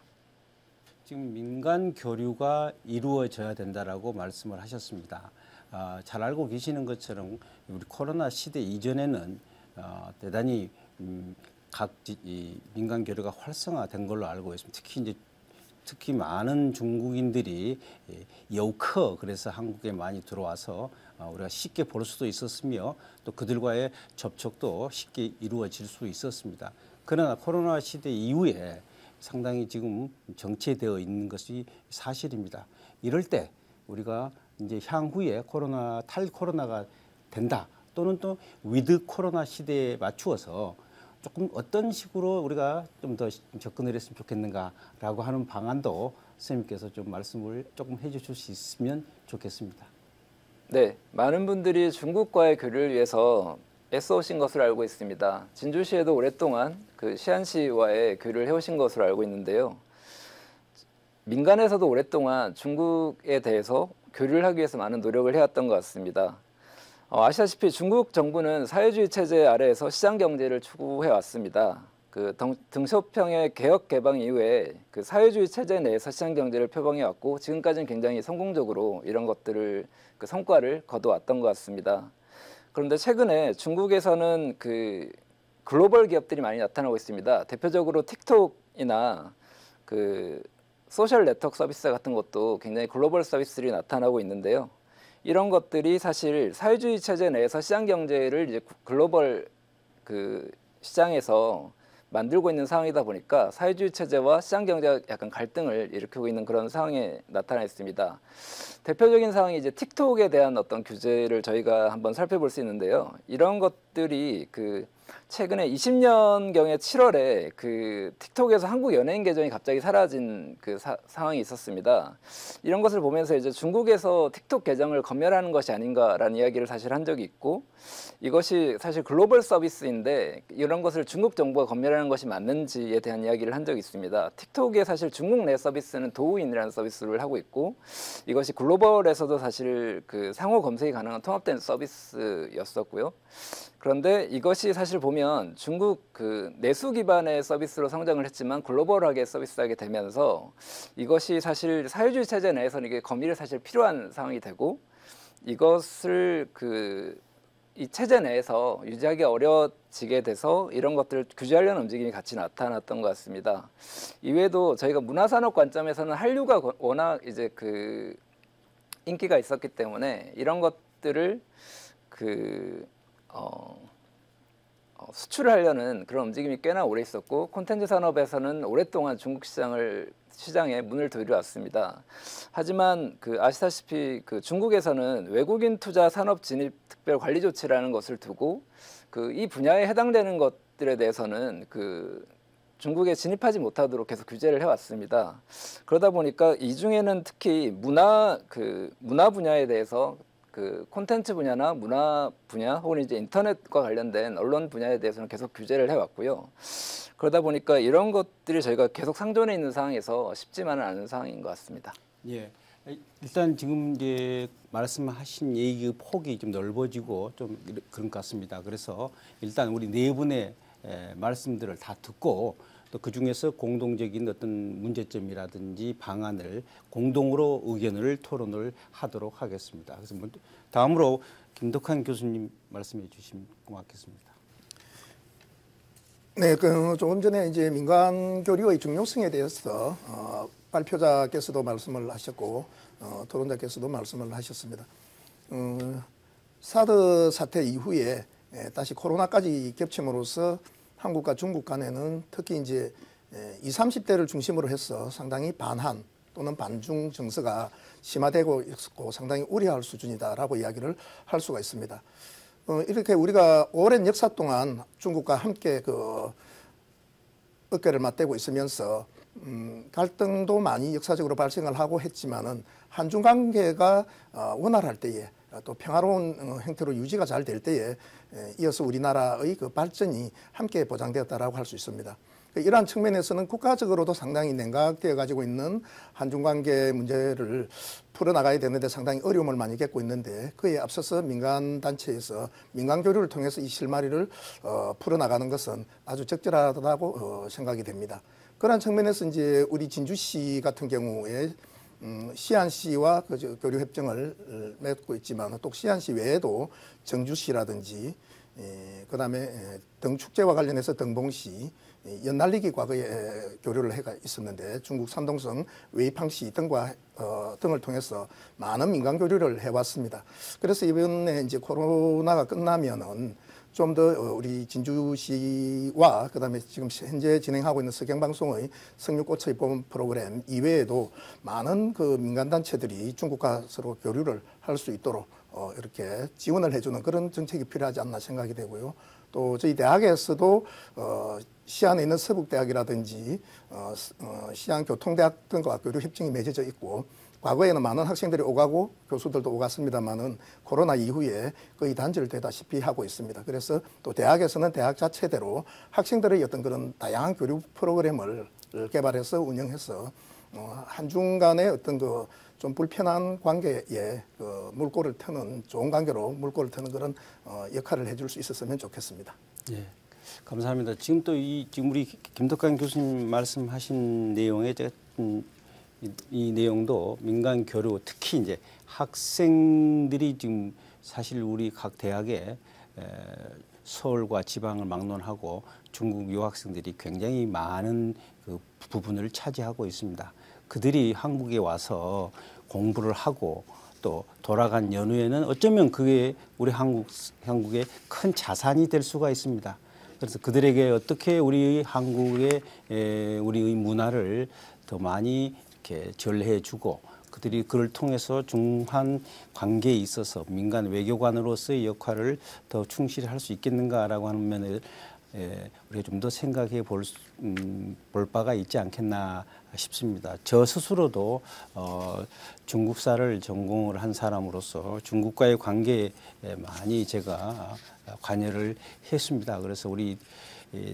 [SPEAKER 4] 지금 민간 교류가 이루어져야 된다라고 말씀을 하셨습니다. 잘 알고 계시는 것처럼 우리 코로나 시대 이전에는 대단히 이 민간 교류가 활성화된 걸로 알고 있습니다. 특히 많은 중국인들이 여우커 그래서 한국에 많이 들어와서 우리가 쉽게 볼 수도 있었으며 또 그들과의 접촉도 쉽게 이루어질 수 있었습니다. 그러나 코로나 시대 이후에 상당히 지금 정체되어 있는 것이 사실입니다. 이럴 때 우리가 이제 향후에 탈코로나가 된다 또는 또 위드 코로나 시대에 맞추어서 조금 어떤 식으로 우리가 좀 더 접근을 했으면 좋겠는가라고 하는 방안도 선생님께서 좀 말씀을 조금 해주실 수 있으면 좋겠습니다.
[SPEAKER 5] 네, 많은 분들이 중국과의 교류를 위해서 애써오신 것으로 알고 있습니다. 진주시에도 오랫동안 그 시안시와의 교류를 해오신 것으로 알고 있는데요. 민간에서도 오랫동안 중국에 대해서 교류를 하기 위해서 많은 노력을 해왔던 것 같습니다. 아시다시피 중국 정부는 사회주의 체제 아래에서 시장 경제를 추구해 왔습니다. 그 등쇼평의 개혁 개방 이후에 그 사회주의 체제 내에서 시장 경제를 표방해 왔고 지금까지는 굉장히 성공적으로 이런 것들을 그 성과를 거둬왔던 것 같습니다. 그런데 최근에 중국에서는 그 글로벌 기업들이 많이 나타나고 있습니다. 대표적으로 틱톡이나 그 소셜 네트워크 서비스 같은 것도 굉장히 글로벌 서비스들이 나타나고 있는데요. 이런 것들이 사실 사회주의 체제 내에서 시장 경제를 이제 글로벌 그 시장에서 만들고 있는 상황이다 보니까 사회주의 체제와 시장 경제가 약간 갈등을 일으키고 있는 그런 상황에 나타나 있습니다. 대표적인 상황이 이제 틱톡에 대한 어떤 규제를 저희가 한번 살펴볼 수 있는데요. 이런 것들이 그 최근에 20년경의 7월에 그 틱톡에서 한국 연예인 계정이 갑자기 사라진 그 상황이 있었습니다. 이런 것을 보면서 이제 중국에서 틱톡 계정을 검열하는 것이 아닌가라는 이야기를 사실 한 적이 있고 이것이 사실 글로벌 서비스인데 이런 것을 중국 정부가 검열하는 것이 맞는지에 대한 이야기를 한 적이 있습니다. 틱톡에 사실 중국 내 서비스는 도우인이라는 서비스를 하고 있고 이것이 글로벌에서도 사실 그 상호 검색이 가능한 통합된 서비스였었고요. 그런데 이것이 사실 보면 중국 그 내수 기반의 서비스로 성장을 했지만 글로벌하게 서비스하게 되면서 이것이 사실 사회주의 체제 내에서는 이게 검열이 사실 필요한 상황이 되고 이것을 이 체제 내에서 유지하기 어려워지게 돼서 이런 것들을 규제하려는 움직임이 같이 나타났던 것 같습니다. 이외에도 저희가 문화산업 관점에서는 한류가 워낙 이제 그 인기가 있었기 때문에 이런 것들을 수출을 하려는 그런 움직임이 꽤나 오래 있었고 콘텐츠 산업에서는 오랫동안 중국 시장에 문을 들여왔습니다. 하지만 아시다시피 중국에서는 외국인 투자 산업 진입 특별 관리 조치라는 것을 두고 이 분야에 해당되는 것들에 대해서는 중국에 진입하지 못하도록 계속 규제를 해왔습니다. 그러다 보니까 이 중에는 특히 문화 분야에 대해서 그 콘텐츠 분야나 문화 분야 혹은 이제 인터넷과 관련된 언론 분야에 대해서는 계속 규제를 해왔고요. 그러다 보니까 이런 것들이 저희가 계속 상존해 있는 상황에서 쉽지만은 않은 상황인 것 같습니다.
[SPEAKER 4] 예. 일단 지금 이제 말씀하신 얘기 폭이 좀 넓어지고 좀 그런 것 같습니다. 그래서 일단 우리 네 분의 말씀들을 다 듣고 또 그 중에서 공동적인 어떤 문제점이라든지 방안을 공동으로 의견을 토론을 하도록 하겠습니다. 그래서 다음으로 김덕환 교수님 말씀해 주시면 고맙겠습니다.
[SPEAKER 6] 네, 그 조금 전에 이제 민간 교류의 중요성에 대해서 발표자께서도 말씀을 하셨고 토론자께서도 말씀을 하셨습니다. 사드 사태 이후에 다시 코로나까지 겹침으로써 한국과 중국 간에는 특히 이제 20, 30대를 중심으로 해서 상당히 반한 또는 반중 정서가 심화되고 있고 상당히 우려할 수준이다라고 이야기를 할 수가 있습니다. 이렇게 우리가 오랜 역사 동안 중국과 함께 그 어깨를 맞대고 있으면서 갈등도 많이 역사적으로 발생을 하고 했지만은 한중 관계가 원활할 때에 또 평화로운 형태로 유지가 잘 될 때에 이어서 우리나라의 그 발전이 함께 보장되었다라고 할 수 있습니다. 이러한 측면에서는 국가적으로도 상당히 냉각되어 가지고 있는 한중 관계 문제를 풀어나가야 되는데 상당히 어려움을 많이 겪고 있는데 그에 앞서서 민간 단체에서 민간 교류를 통해서 이 실마리를 풀어나가는 것은 아주 적절하다고 생각이 됩니다. 그런 측면에서 이제 우리 진주시 같은 경우에 시안시와 그 교류 협정을 맺고 있지만 또 시안시 외에도 정주시라든지 그다음에 등축제와 관련해서 등봉시, 연날리기 과거에 교류를 해가 있었는데 중국 산동성, 웨이팡시 등과 등을 통해서 많은 민간 교류를 해왔습니다. 그래서 이번에 이제 코로나가 끝나면은 좀 더 우리 진주시와 그다음에 지금 현재 진행하고 있는 서경방송의 성육꽃의 봄 프로그램 이외에도 많은 그 민간 단체들이 중국과 서로 교류를 할 수 있도록 이렇게 지원을 해주는 그런 정책이 필요하지 않나 생각이 되고요. 또 저희 대학에서도 시안에 있는 서북대학이라든지 시안교통대학 등과 교류 협정이 맺어져 있고 과거에는 많은 학생들이 오가고 교수들도 오갔습니다만은 코로나 이후에 거의 단절되다시피 하고 있습니다. 그래서 또 대학에서는 대학 자체대로 학생들의 어떤 그런 다양한 교류 프로그램을 개발해서 운영해서 한중 간의 어떤 그 좀 불편한 관계에 그 물꼬를 트는 좋은 관계로 물꼬를 트는 그런 역할을 해줄 수 있었으면 좋겠습니다.
[SPEAKER 4] 예, 감사합니다. 지금 또 지금 우리 김덕환 교수님 말씀하신 내용에 제가 이 내용도 민간 교류 특히 이제 학생들이 지금 사실 우리 각 대학에 서울과 지방을 막론하고 중국 유학생들이 굉장히 많은 그 부분을 차지하고 있습니다. 그들이 한국에 와서 공부를 하고 또 돌아간 연후에는 어쩌면 그게 우리 한국의 큰 자산이 될 수가 있습니다. 그래서 그들에게 어떻게 우리 한국의 우리의 문화를 더 많이 이렇게 전해주고 그들이 그를 통해서 중한 관계에 있어서 민간 외교관으로서의 역할을 더 충실히 할 수 있겠는가라고 하는 면을 우리가 좀 더 생각해 볼 바가 있지 않겠나 싶습니다. 저 스스로도 중국사를 전공을 한 사람으로서 중국과의 관계에 많이 제가 관여를 했습니다. 그래서 우리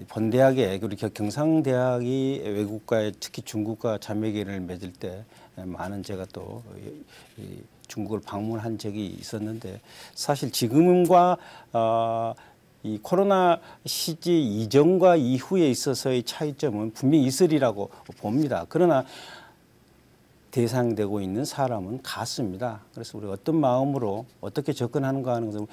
[SPEAKER 4] 본대학에 우리 경상대학이 외국과 특히 중국과 자매계를 맺을 때 많은 제가 또 중국을 방문한 적이 있었는데 사실 지금과 이 코로나 시기 이전과 이후에 있어서의 차이점은 분명히 있으리라고 봅니다. 그러나 대상되고 있는 사람은 같습니다. 그래서 우리가 어떤 마음으로 어떻게 접근하는가 하는 것을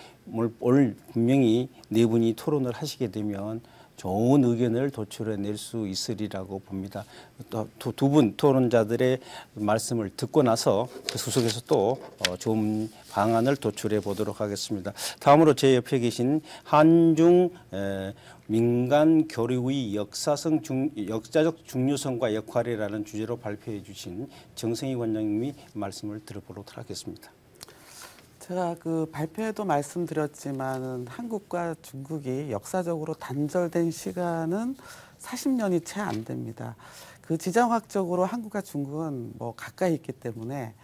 [SPEAKER 4] 오늘 분명히 네 분이 토론을 하시게 되면 좋은 의견을 도출해낼 수 있으리라고 봅니다. 또 두 분 토론자들의 말씀을 듣고 나서 그 속에서 또 좋은 방안을 도출해 보도록 하겠습니다. 다음으로 제 옆에 계신 한중 민간 교류의 역사적 중요성과 역할이라는 주제로 발표해 주신 정승희 원장님이 말씀을 들어보도록 하겠습니다.
[SPEAKER 2] 제가 그 발표에도 말씀드렸지만 한국과 중국이 역사적으로 단절된 시간은 40년이 채 안 됩니다. 그 지정학적으로 한국과 중국은 뭐 가까이 있기 때문에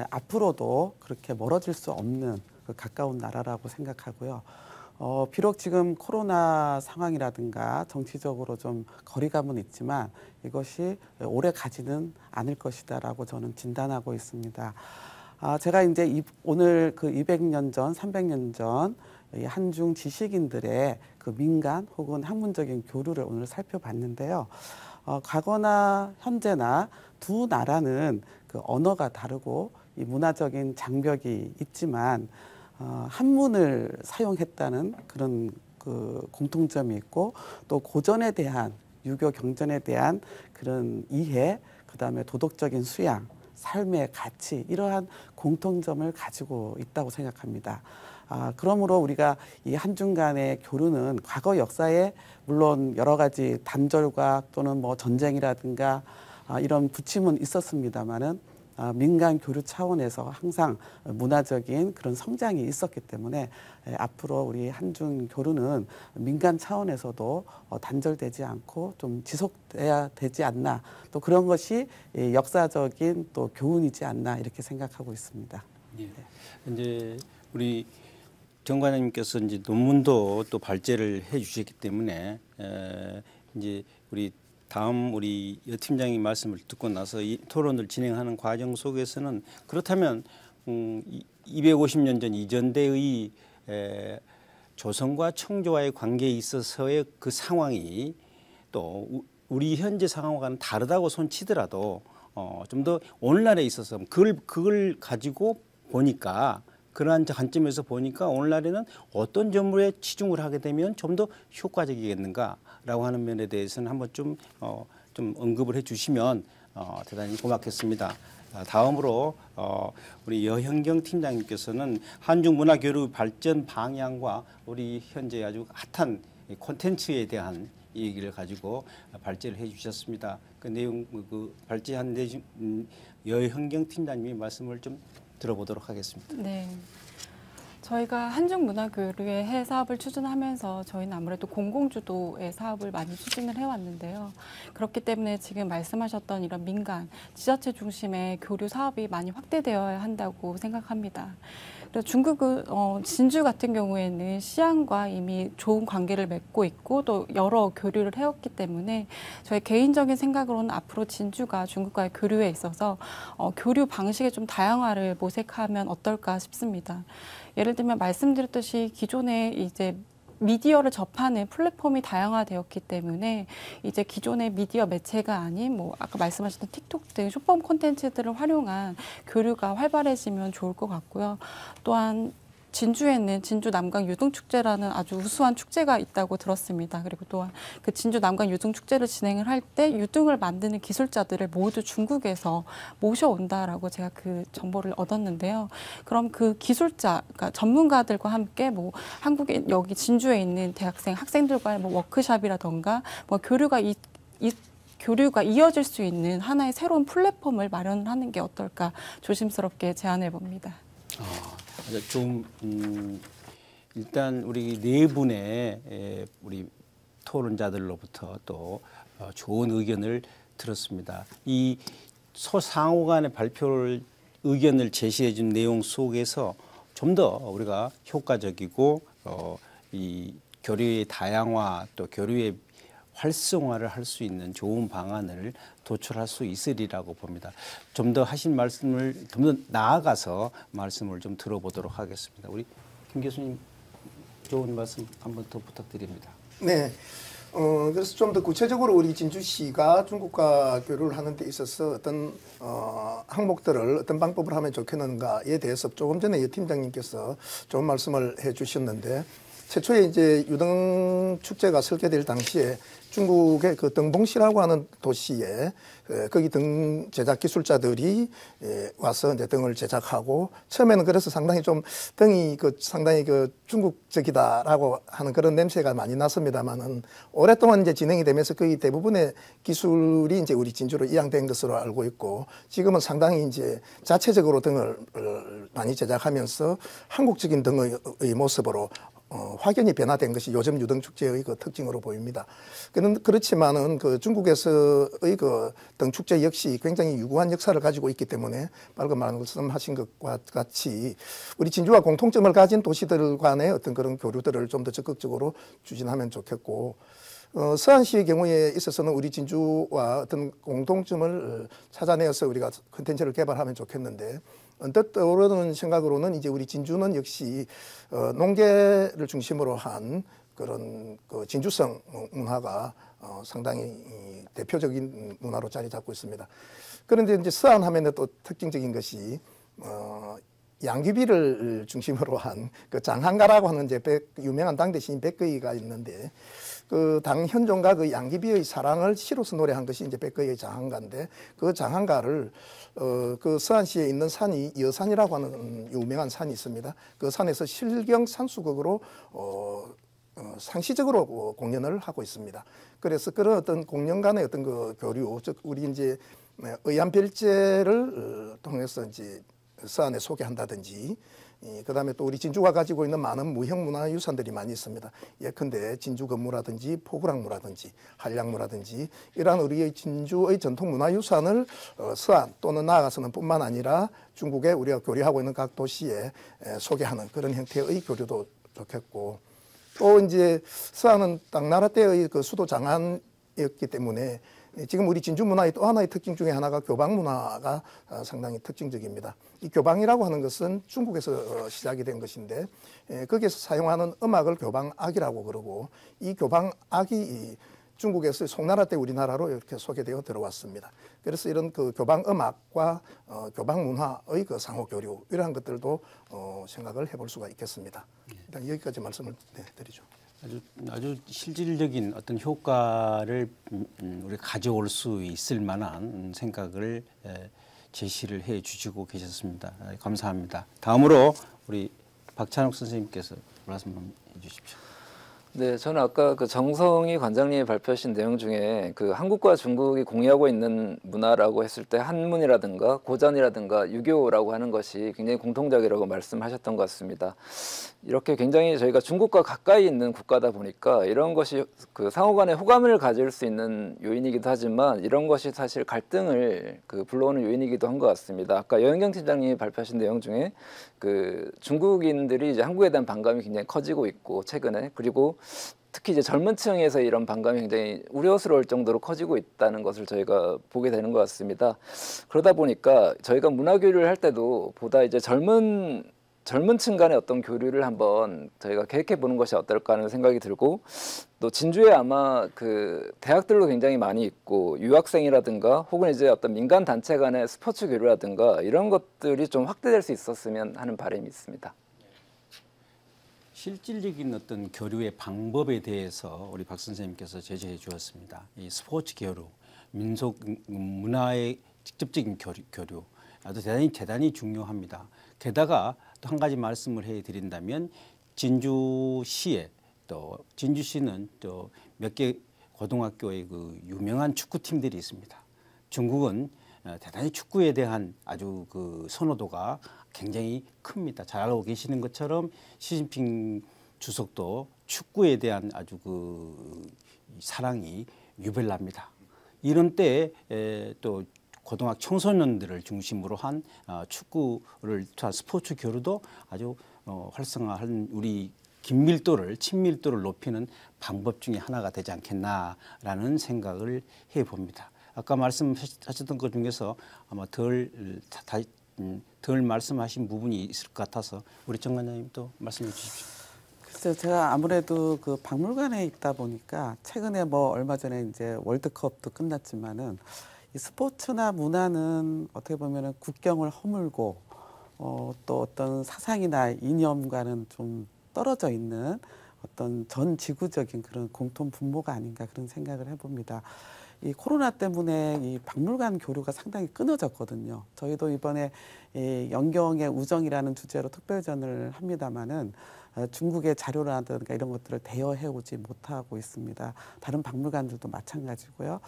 [SPEAKER 2] 앞으로도 그렇게 멀어질 수 없는 그 가까운 나라라고 생각하고요. 비록 지금 코로나 상황이라든가 정치적으로 좀 거리감은 있지만 이것이 오래 가지는 않을 것이다라고 저는 진단하고 있습니다. 제가 이제 오늘 그 200년 전, 300년 전 이 한중 지식인들의 그 민간 혹은 학문적인 교류를 오늘 살펴봤는데요. 과거나 현재나 두 나라는 그 언어가 다르고 이 문화적인 장벽이 있지만 한문을 사용했다는 그런 그 공통점이 있고 또 고전에 대한 유교 경전에 대한 그런 이해, 그다음에 도덕적인 수양, 삶의 가치 이러한 공통점을 가지고 있다고 생각합니다. 그러므로 우리가 이 한중 간의 교류는 과거 역사에 물론 여러 가지 단절과 또는 뭐 전쟁이라든가 이런 부침은 있었습니다만은 민간 교류 차원에서 항상 문화적인 그런 성장이 있었기 때문에 앞으로 우리 한중 교류는 민간 차원에서도 단절되지 않고 좀 지속돼야 되지 않나, 또 그런 것이 역사적인 또 교훈이지 않나 이렇게 생각하고 있습니다.
[SPEAKER 4] 예. 이제 우리 정 과장님께서 이제 논문도 또 발제를 해주셨기 때문에 이제 우리 다음 우리 여 팀장님 말씀을 듣고 나서 이 토론을 진행하는 과정 속에서는 그렇다면 250년 전 이전대의 조선과 청조와의 관계에 있어서의 그 상황이 또 우리 현재 상황과는 다르다고 손치더라도 좀 더 오늘날에 있어서 그걸 가지고 보니까 그러한 관점에서 보니까 오늘날에는 어떤 점에 치중을 하게 되면 좀 더 효과적이겠는가라고 하는 면에 대해서는 한번 좀 언급을 해주시면 대단히 고맙겠습니다. 다음으로 우리 여현경 팀장님께서는 한중 문화 교류 발전 방향과 우리 현재 아주 핫한 콘텐츠에 대한 얘기를 가지고 발제를 해주셨습니다. 그 내용 그 발제한 여현경 팀장님의 말씀을 좀 들어보도록 하겠습니다.
[SPEAKER 3] 네. 저희가 한중문화교류의 해 사업을 추진하면서 저희는 아무래도 공공주도의 사업을 많이 추진을 해왔는데요. 그렇기 때문에 지금 말씀하셨던 이런 민간, 지자체 중심의 교류 사업이 많이 확대되어야 한다고 생각합니다. 그래서 중국은 진주 같은 경우에는 시안과 이미 좋은 관계를 맺고 있고 또 여러 교류를 해왔기 때문에 저희 개인적인 생각으로는 앞으로 진주가 중국과의 교류에 있어서 교류 방식의 좀 다양화를 모색하면 어떨까 싶습니다. 예를 들면 말씀드렸듯이 기존에 이제 미디어를 접하는 플랫폼이 다양화되었기 때문에 이제 기존의 미디어 매체가 아닌 뭐 아까 말씀하셨던 틱톡 등 숏폼 콘텐츠들을 활용한 교류가 활발해지면 좋을 것 같고요. 또한 진주에는 진주 남강 유등축제라는 아주 우수한 축제가 있다고 들었습니다. 그리고 또한 그 진주 남강 유등축제를 진행을 할 때 유등을 만드는 기술자들을 모두 중국에서 모셔온다라고 제가 그 정보를 얻었는데요. 그럼 그 기술자, 그러니까 전문가들과 함께 뭐 한국에 여기 진주에 있는 대학생, 학생들과의 뭐 워크숍이라던가 뭐 교류가 이어질 수 있는 하나의 새로운 플랫폼을 마련하는 게 어떨까 조심스럽게 제안해 봅니다.
[SPEAKER 4] 좀 일단 우리 네 분의 우리 토론자들로부터 또 좋은 의견을 들었습니다. 이 소상호 간의 발표를 의견을 제시해 준 내용 속에서 좀 더 우리가 효과적이고 이 교류의 다양화 또 교류의 활성화를 할 수 있는 좋은 방안을 도출할 수 있으리라고 봅니다. 좀 더 하신 말씀을 좀 더 나아가서 말씀을 좀 들어보도록 하겠습니다. 우리 김 교수님 좋은 말씀 한번 더 부탁드립니다.
[SPEAKER 6] 네. 그래서 좀 더 구체적으로 우리 진주시가 중국과 교류를 하는 데 있어서 어떤 항목들을 어떤 방법을 하면 좋겠는가에 대해서 조금 전에 여 팀장님께서 좋은 말씀을 해 주셨는데 최초에 이제 유등 축제가 설계될 당시에 중국의 그 등봉시라고 하는 도시에 거기 등 제작 기술자들이 와서 이제 등을 제작하고 처음에는 그래서 상당히 좀 등이 상당히 중국적이다라고 하는 그런 냄새가 많이 났습니다만은 오랫동안 이제 진행이 되면서 거의 대부분의 기술이 이제 우리 진주로 이양된 것으로 알고 있고 지금은 상당히 이제 자체적으로 등을 많이 제작하면서 한국적인 등의 모습으로 확연히 변화된 것이 요즘 유등축제의 그 특징으로 보입니다. 그렇지만은 그 중국에서의 그 등축제 역시 굉장히 유구한 역사를 가지고 있기 때문에 방금 말씀하신 것과 같이 우리 진주와 공통점을 가진 도시들 간의 어떤 그런 교류들을 좀 더 적극적으로 추진하면 좋겠고, 서안시의 경우에 있어서는 우리 진주와 어떤 공통점을 찾아내어서 우리가 콘텐츠를 개발하면 좋겠는데, 언뜻 떠오르는 생각으로는 이제 우리 진주는 역시 농계를 중심으로 한 그런 그 진주성 문화가 상당히 대표적인 문화로 자리 잡고 있습니다. 그런데 이제 서안 하면은 또 특징적인 것이 양귀비를 중심으로 한 그 장한가라고 하는 이제 유명한 당대 시인 백거이가 있는데, 그 당 현종과 그 양귀비의 사랑을 시로서 노래한 것이 이제 백거이의 장한가인데, 그 장한가를 그 서안시에 있는 산이 여산이라고 하는 유명한 산이 있습니다. 그 산에서 실경 산수극으로 상시적으로 공연을 하고 있습니다. 그래서 그런 어떤 공연 간의 어떤 그 교류, 즉 우리 이제 의안별제를 통해서 이제 서안에 소개한다든지, 그다음에 또 우리 진주가 가지고 있는 많은 무형문화유산들이 많이 있습니다. 예컨대 진주 건무라든지 포구랑무라든지 한량무라든지 이러한 우리의 진주의 전통문화유산을 서안 또는 나아가서는 뿐만 아니라 중국에 우리가 교류하고 있는 각 도시에 소개하는 그런 형태의 교류도 좋겠고, 또 이제 서안은 당나라 때의 그 수도 장안이었기 때문에 지금 우리 진주 문화의 또 하나의 특징 중에 하나가 교방 문화가 상당히 특징적입니다. 이 교방이라고 하는 것은 중국에서 시작이 된 것인데, 거기에서 사용하는 음악을 교방악이라고 그러고, 이 교방악이 중국에서 송나라 때 우리나라로 이렇게 소개되어 들어왔습니다. 그래서 이런 그 교방 음악과 교방 문화의 그 상호 교류, 이러한 것들도 생각을 해볼 수가 있겠습니다. 일단 여기까지 말씀을 드리죠.
[SPEAKER 4] 아주 실질적인 어떤 효과를 우리가 가져올 수 있을 만한 생각을 제시를 해 주시고 계셨습니다. 감사합니다. 다음으로 우리 박찬욱 선생님께서 말씀 해 주십시오.
[SPEAKER 5] 네, 저는 아까 그 정성희 관장님이 발표하신 내용 중에 그 한국과 중국이 공유하고 있는 문화라고 했을 때 한문이라든가 고전이라든가 유교라고 하는 것이 굉장히 공통적이라고 말씀하셨던 것 같습니다. 이렇게 굉장히 저희가 중국과 가까이 있는 국가다 보니까 이런 것이 그 상호 간의 호감을 가질 수 있는 요인이기도 하지만, 이런 것이 사실 갈등을 그 불러오는 요인이기도 한 것 같습니다. 아까 여현경 팀장님이 발표하신 내용 중에 그 중국인들이 이제 한국에 대한 반감이 굉장히 커지고 있고, 최근에, 그리고 특히 이제 젊은 층에서 이런 반감이 굉장히 우려스러울 정도로 커지고 있다는 것을 저희가 보게 되는 것 같습니다. 그러다 보니까 저희가 문화 교류를 할 때도 보다 이제 젊은 층 간의 어떤 교류를 한번 저희가 계획해 보는 것이 어떨까 하는 생각이 들고, 또 진주에 아마 그 대학들도 굉장히 많이 있고, 유학생이라든가 혹은 이제 어떤 민간 단체 간의 스포츠 교류라든가 이런 것들이 좀 확대될 수 있었으면 하는 바람이 있습니다.
[SPEAKER 4] 실질적인 어떤 교류의 방법에 대해서 우리 박 선생님께서 제시해 주었습니다. 이 스포츠 교류, 민속 문화의 직접적인 교류 아주 대단히 중요합니다. 게다가 또 한 가지 말씀을 해드린다면, 진주시에 또 진주시는 또 몇 개 고등학교의 그 유명한 축구팀들이 있습니다. 중국은 대단히 축구에 대한 아주 그 선호도가 굉장히 큽니다. 잘 알고 계시는 것처럼 시진핑 주석도 축구에 대한 아주 그 사랑이 유별납니다. 이런 때에 또 고등학 청소년들을 중심으로 한 축구를 스포츠 교류도 아주 활성화한 우리 친밀도를 높이는 방법 중에 하나가 되지 않겠나라는 생각을 해봅니다. 아까 말씀하셨던 것 중에서 아마 덜 말씀하신 부분이 있을 것 같아서 우리 정 관장님 또 말씀해 주십시오.
[SPEAKER 2] 글쎄요, 제가 아무래도 그 박물관에 있다 보니까 최근에 뭐 얼마 전에 이제 월드컵도 끝났지만은 이 스포츠나 문화는 어떻게 보면은 국경을 허물고 또 어떤 사상이나 이념과는 좀 떨어져 있는 어떤 전 지구적인 그런 공통 분모가 아닌가 그런 생각을 해봅니다. 이 코로나 때문에 이 박물관 교류가 상당히 끊어졌거든요. 저희도 이번에 이 영경의 우정이라는 주제로 특별전을 합니다마는 중국의 자료라든가 이런 것들을 대여해 오지 못하고 있습니다. 다른 박물관들도 마찬가지고요.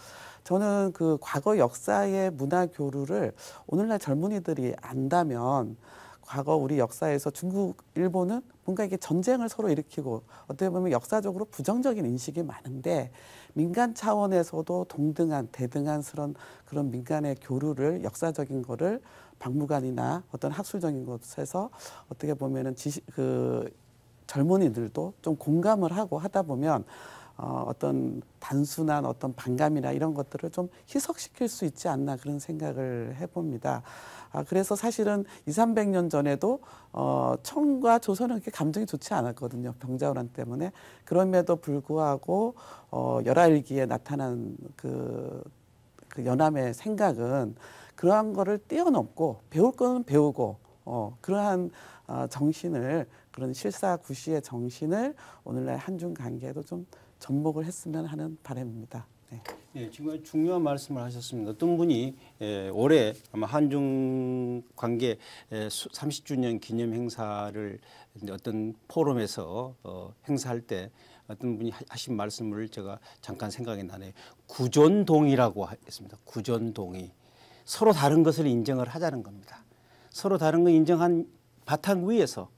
[SPEAKER 2] 저는 그 과거 역사의 문화 교류를 오늘날 젊은이들이 안다면 과거 우리 역사에서 중국, 일본은 뭔가 이게 전쟁을 서로 일으키고 어떻게 보면 역사적으로 부정적인 인식이 많은데 민간 차원에서도 동등한 대등한스러운 그런 민간의 교류를 역사적인 거를 박물관이나 어떤 학술적인 곳에서 어떻게 보면은 젊은이들도 좀 공감을 하고 하다 보면 어떤 단순한 어떤 반감이나 이런 것들을 좀 희석시킬 수 있지 않나 그런 생각을 해봅니다. 그래서 사실은 200~300년 전에도 청과 조선은 그렇게 감정이 좋지 않았거든요. 병자호란 때문에. 그럼에도 불구하고 열하일기에 나타난 그 연함의 생각은 그러한 거를 뛰어넘고 배울 거는 배우고 그러한 정신을 그런 실사구시의 정신을 오늘날 한중 관계에도 좀 접목을 했으면 하는 바람입니다. 네.
[SPEAKER 4] 네, 지금 중요한 말씀을 하셨습니다. 어떤 분이 올해 아마 한중 관계 30주년 기념 행사를 어떤 포럼에서 행사할 때 어떤 분이 하신 말씀을 제가 잠깐 생각이 나네요. 구존동의라고 했습니다. 구존동의. 서로 다른 것을 인정을 하자는 겁니다. 서로 다른 걸 인정한 바탕 위에서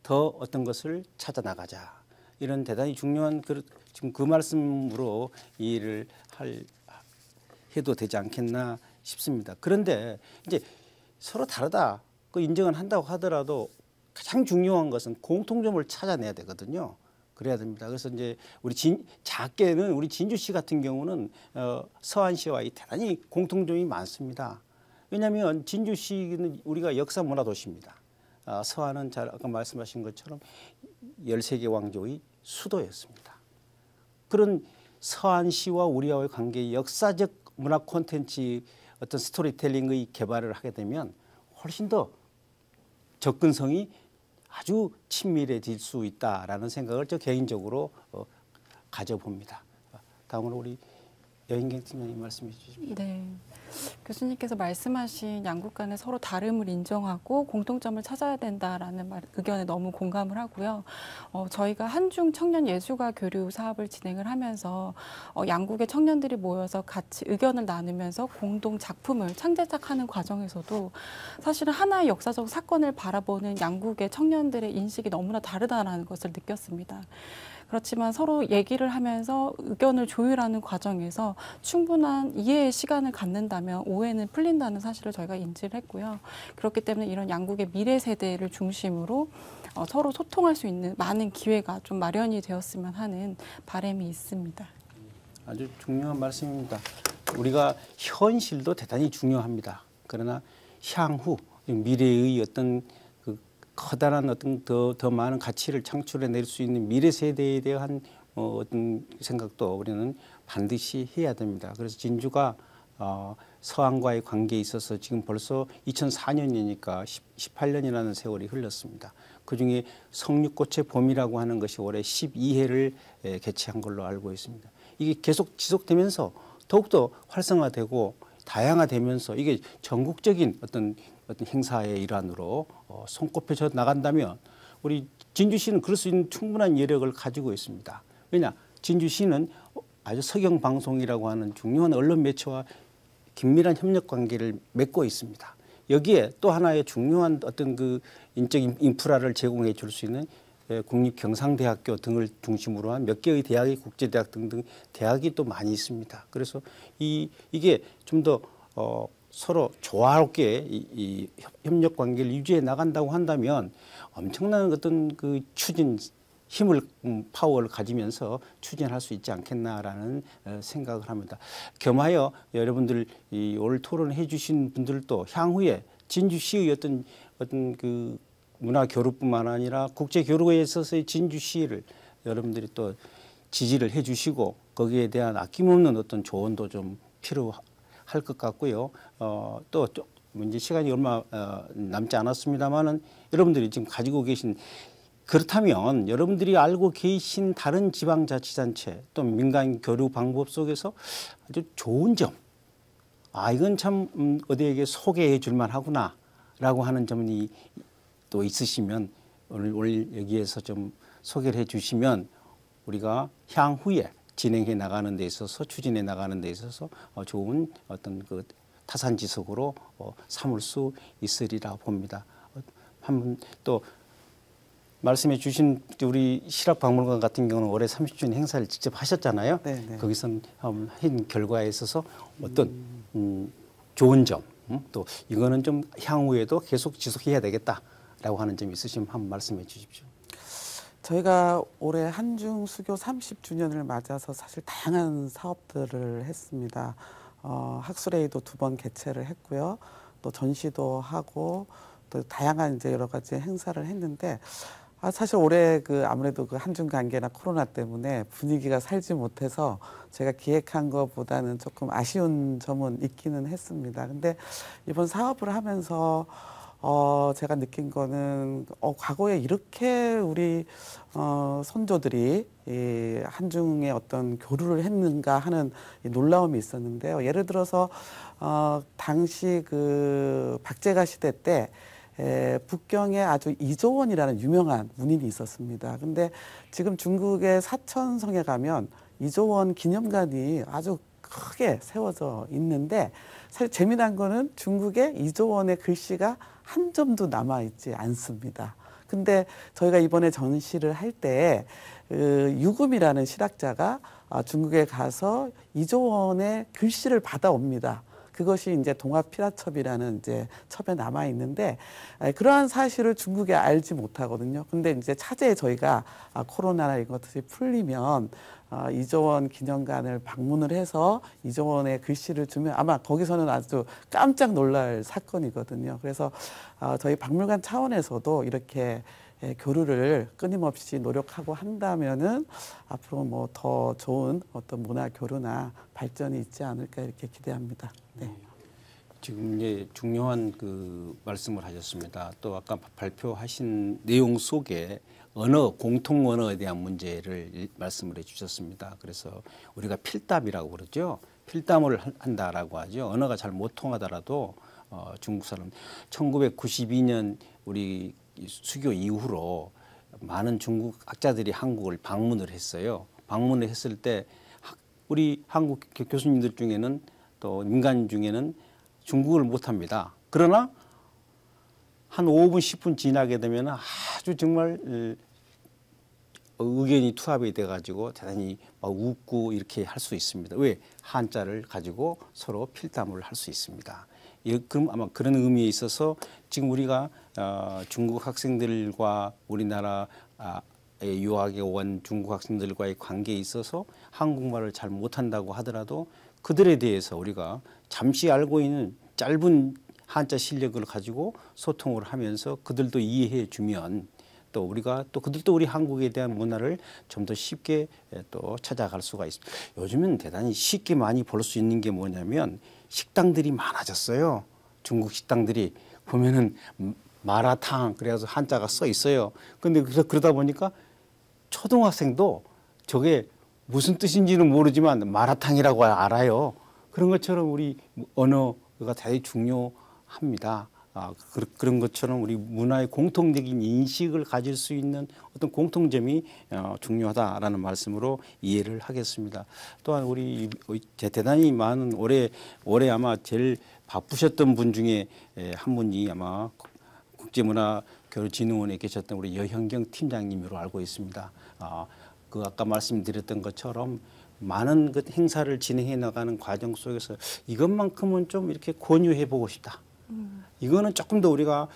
[SPEAKER 4] 더 어떤 것을 찾아 나가자. 이런 대단히 중요한 지금 그 말씀으로 이 일을 해도 되지 않겠나 싶습니다. 그런데 이제 서로 다르다. 그 인정을 한다고 하더라도 가장 중요한 것은 공통점을 찾아내야 되거든요. 그래야 됩니다. 그래서 이제 작게는 우리 진주시 같은 경우는 서안시와 대단히 공통점이 많습니다. 왜냐하면 진주시는 우리가 역사 문화 도시입니다. 서안은 아까 말씀하신 것처럼 13개 왕조의 수도였습니다. 그런 서안시와 우리와의 관계, 역사적 문화 콘텐츠 어떤 스토리텔링의 개발을 하게 되면 훨씬 더 접근성이 아주 친밀해질 수 있다라는 생각을 저 개인적으로 가져봅니다. 다음으로 우리 여인경 팀장님 말씀해 주십시오.
[SPEAKER 3] 네. 교수님께서 말씀하신 양국 간의 서로 다름을 인정하고 공통점을 찾아야 된다라는 의견에 너무 공감을 하고요. 저희가 한중 청년 예술가 교류 사업을 진행을 하면서 양국의 청년들이 모여서 같이 의견을 나누면서 공동 작품을 창제작하는 과정에서도 사실은 하나의 역사적 사건을 바라보는 양국의 청년들의 인식이 너무나 다르다라는 것을 느꼈습니다. 그렇지만 서로 얘기를 하면서 의견을 조율하는 과정에서 충분한 이해의 시간을 갖는다면 오해는 풀린다는 사실을 저희가 인지를 했고요. 그렇기 때문에 이런 양국의 미래 세대를 중심으로 서로 소통할 수 있는 많은 기회가 좀 마련이 되었으면 하는 바람이 있습니다.
[SPEAKER 4] 아주 중요한 말씀입니다. 우리가 현실도 대단히 중요합니다. 그러나 향후 미래의 어떤 커다란 어떤 더 많은 가치를 창출해낼 수 있는 미래 세대에 대한 어떤 생각도 우리는 반드시 해야 됩니다. 그래서 진주가 서안과의 관계에 있어서 지금 벌써 2004년이니까 18년이라는 세월이 흘렀습니다. 그중에 성육꽃의 봄이라고 하는 것이 올해 12회를 개최한 걸로 알고 있습니다. 이게 계속 지속되면서 더욱더 활성화되고 다양화되면서 이게 전국적인 어떤 행사의 일환으로 손꼽혀져 나간다면 우리 진주시는 그럴 수 있는 충분한 여력을 가지고 있습니다. 왜냐? 진주시는 아주 서경방송이라고 하는 중요한 언론 매체와 긴밀한 협력 관계를 맺고 있습니다. 여기에 또 하나의 중요한 어떤 그 인적 인프라를 제공해 줄 수 있는 국립경상대학교 등을 중심으로 한 몇 개의 대학이 국제대학 등등 대학이 또 많이 있습니다. 그래서 이게 좀 더 서로 조화롭게 이 협력 관계를 유지해 나간다고 한다면 엄청난 어떤 그 추진 힘을 파워를 가지면서 추진할 수 있지 않겠나라는 생각을 합니다. 겸하여 여러분들 오늘 토론해 주신 분들도 향후에 진주시의 어떤 그 문화 교류뿐만 아니라 국제 교류에 있어서의 진주시를 여러분들이 또 지지를 해 주시고 거기에 대한 아낌없는 어떤 조언도 좀 필요할 것 같고요. 또 이제 시간이 얼마 남지 않았습니다만은 여러분들이 지금 가지고 계신 그렇다면 여러분들이 알고 계신 다른 지방자치단체 또 민간 교류 방법 속에서 아주 좋은 점, 이건 참 어디에게 소개해 줄 만하구나라고 하는 점이 또 있으시면 오늘 여기에서 좀 소개를 해 주시면 우리가 향후에 진행해 나가는 데 있어서 추진해 나가는 데 있어서 좋은 어떤 그 타산지석으로 삼을 수 있으리라 봅니다. 한번 또 말씀해 주신 우리 실학박물관 같은 경우는 올해 30주년 행사를 직접 하셨잖아요.
[SPEAKER 2] 네네.
[SPEAKER 4] 거기서 한 결과에 있어서 어떤 좋은 점, 또 이거는 좀 향후에도 계속 지속해야 되겠다라고 하는 점이 있으시면 한번 말씀해 주십시오.
[SPEAKER 2] 저희가 올해 한중 수교 30주년을 맞아서 사실 다양한 사업들을 했습니다. 학술회의도 2번 개최를 했고요. 또 전시도 하고 또 다양한 이제 여러 가지 행사를 했는데 사실 올해 아무래도 한중 관계나 코로나 때문에 분위기가 살지 못해서 제가 기획한 것보다는 조금 아쉬운 점은 있기는 했습니다. 근데 이번 사업을 하면서 제가 느낀 거는 과거에 이렇게 우리 선조들이 이 한중의 어떤 교류를 했는가 하는 이 놀라움이 있었는데요. 예를 들어서 당시 박제가 시대 때 북경에 아주 이조원이라는 유명한 문인이 있었습니다. 근데 지금 중국의 사천성에 가면 이조원 기념관이 아주 크게 세워져 있는데 사실 재미난 거는 중국의 이조원의 글씨가 한 점도 남아있지 않습니다. 근데 저희가 이번에 전시를 할 때 유금이라는 실학자가 중국에 가서 이조원의 글씨를 받아옵니다. 그것이 이제 동화필화첩이라는 이제 첩에 남아 있는데 그러한 사실을 중국에 알지 못하거든요. 근데 이제 차제에 저희가 코로나나 이것들이 풀리면 이조원 기념관을 방문을 해서 이조원의 글씨를 주면 아마 거기서는 아주 깜짝 놀랄 사건이거든요. 그래서 저희 박물관 차원에서도 이렇게 교류를 끊임없이 노력하고 한다면은 앞으로 뭐 더 좋은 어떤 문화 교류나 발전이 있지 않을까 이렇게 기대합니다. 네.
[SPEAKER 4] 지금 이제 중요한 말씀을 하셨습니다. 또 아까 발표하신 내용 속에 공통 언어에 대한 문제를 말씀을 해주셨습니다. 그래서 우리가 필답이라고 그러죠. 필담을 한다라고 하죠. 언어가 잘 못 통하더라도 중국 사람 1992년 우리 수교 이후로 많은 중국 학자들이 한국을 방문을 했어요. 방문을 했을 때 우리 한국 교수님들 중에는 또 민간 중에는 중국을 못합니다. 그러나 한 5분 10분 지나게 되면 아주 정말 의견이 투합이 돼가지고 대단히 막 웃고 이렇게 할 수 있습니다. 왜? 한자를 가지고 서로 필담을 할 수 있습니다. 그럼 아마 그런 의미에 있어서 지금 우리가 중국 학생들과 우리나라에 유학에 온 중국 학생들과의 관계에 있어서 한국말을 잘 못한다고 하더라도 그들에 대해서 우리가 잠시 알고 있는 짧은 한자 실력을 가지고 소통을 하면서 그들도 이해해 주면 또 우리가 또 그들도 우리 한국에 대한 문화를 좀 더 쉽게 또 찾아갈 수가 있습니다. 요즘은 대단히 쉽게 많이 볼 수 있는 게 뭐냐면 식당들이 많아졌어요. 중국 식당들이 보면은 마라탕 그래서 한자가 써 있어요. 근데 그러다 보니까 초등학생도 저게 무슨 뜻인지는 모르지만 마라탕이라고 알아요. 그런 것처럼 우리 언어가 대단히 중요합니다. 그런 것처럼 우리 문화의 공통적인 인식을 가질 수 있는 어떤 공통점이 중요하다라는 말씀으로 이해를 하겠습니다. 또한 우리 대단히 많은 올해 아마 제일 바쁘셨던 분 중에 한 분이 아마 국제문화교류진흥원에 계셨던 우리 여현경 팀장님으로 알고 있습니다. 아까 말씀드렸던 것처럼 많은 행사를 진행해 나가는 과정 속에서 이것만큼은 좀 이렇게 권유해 보고 싶다. 이거는 조금 더 우리가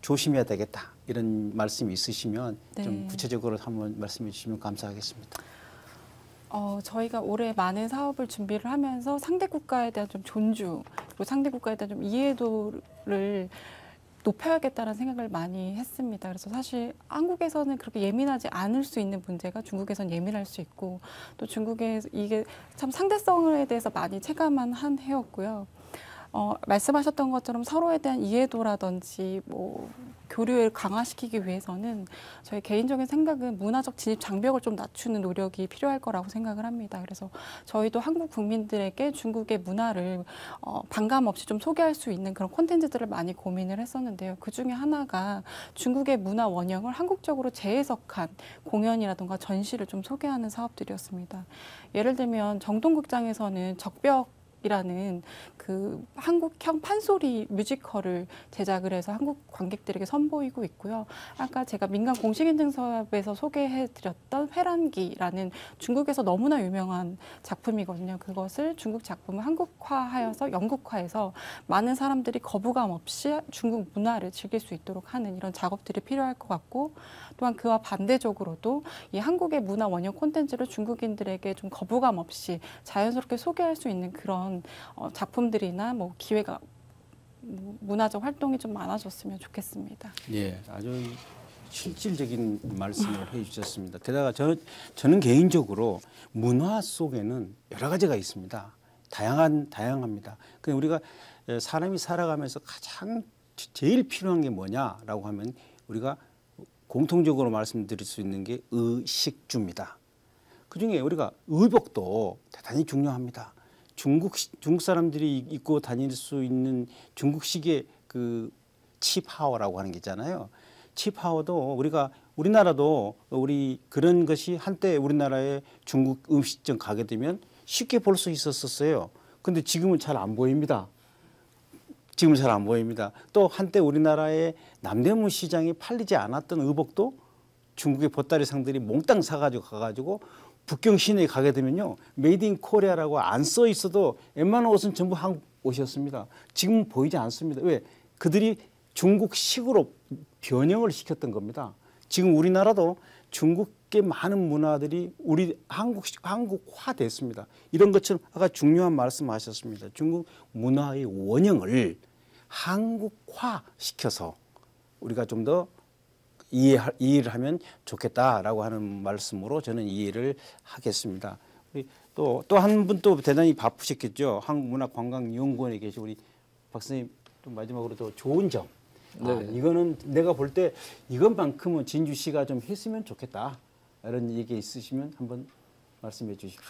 [SPEAKER 4] 조심해야 되겠다. 이런 말씀이 있으시면
[SPEAKER 3] 네.
[SPEAKER 4] 좀 구체적으로 한번 말씀해 주시면 감사하겠습니다.
[SPEAKER 3] 저희가 올해 많은 사업을 준비를 하면서 상대 국가에 대한 좀 존중, 그리고 상대 국가에 대한 좀 이해도를 높여야겠다는 생각을 많이 했습니다. 그래서 사실 한국에서는 그렇게 예민하지 않을 수 있는 문제가 중국에서는 예민할 수 있고 또 중국에 이게 참 상대성에 대해서 많이 체감한 한 해였고요. 말씀하셨던 것처럼 서로에 대한 이해도라든지 뭐 교류를 강화시키기 위해서는 저희 개인적인 생각은 문화적 진입 장벽을 좀 낮추는 노력이 필요할 거라고 생각을 합니다. 그래서 저희도 한국 국민들에게 중국의 문화를 반감 없이 좀 소개할 수 있는 그런 콘텐츠들을 많이 고민을 했었는데요. 그 중에 하나가 중국의 문화 원형을 한국적으로 재해석한 공연이라든가 전시를 좀 소개하는 사업들이었습니다. 예를 들면 정동극장에서는 적벽 이라는 그 한국형 판소리 뮤지컬을 제작을 해서 한국 관객들에게 선보이고 있고요. 아까 제가 민간 공식인증서에서 소개해드렸던 회란기라는 중국에서 너무나 유명한 작품이거든요. 그것을 중국 작품을 한국화하여서 영국화해서 많은 사람들이 거부감 없이 중국 문화를 즐길 수 있도록 하는 이런 작업들이 필요할 것 같고, 또한 그와 반대적으로도 이 한국의 문화 원형 콘텐츠를 중국인들에게 좀 거부감 없이 자연스럽게 소개할 수 있는 그런 작품들이나 뭐 기회가 문화적 활동이 좀 많아졌으면 좋겠습니다.
[SPEAKER 4] 예, 아주 실질적인 말씀을 해주셨습니다. 게다가 저는 개인적으로 문화 속에는 여러 가지가 있습니다. 다양합니다. 그냥 우리가 사람이 살아가면서 가장 제일 필요한 게 뭐냐라고 하면 우리가 공통적으로 말씀드릴 수 있는 게 의식주입니다. 그중에 우리가 의복도 대단히 중요합니다. 중국 사람들이 입고 다닐 수 있는 중국식의 그 치파오라고 하는 게 있잖아요. 치파오도 우리나라도 우리 그런 것이 한때 우리나라에 중국 음식점 가게 되면 쉽게 볼 수 있었어요. 근데 지금은 잘 안 보입니다. 지금은 잘 안 보입니다. 또 한때 우리나라의 남대문 시장에 팔리지 않았던 의복도 중국의 보따리 상들이 몽땅 사가지고 가가지고 북경 시내에 가게 되면요, 메이드 인 코리아라고 안 써 있어도 웬만한 옷은 전부 한국 옷이었습니다. 지금 보이지 않습니다. 왜? 그들이 중국식으로 변형을 시켰던 겁니다. 지금 우리나라도 중국의 많은 문화들이 우리 한국화됐습니다. 이런 것처럼 아까 중요한 말씀하셨습니다. 중국 문화의 원형을 한국화시켜서 우리가 좀 더 이해를 하면 좋겠다라고 하는 말씀으로 저는 이해를 하겠습니다. 또 한 분 또 대단히 바쁘셨겠죠. 한국문화관광연구원에 계신 우리 박사님, 또 마지막으로 더 좋은 점.
[SPEAKER 5] 네.
[SPEAKER 4] 이거는 내가 볼 때 이것만큼은 진주시가 좀 했으면 좋겠다. 이런 얘기 있으시면 한번 말씀해 주십시오.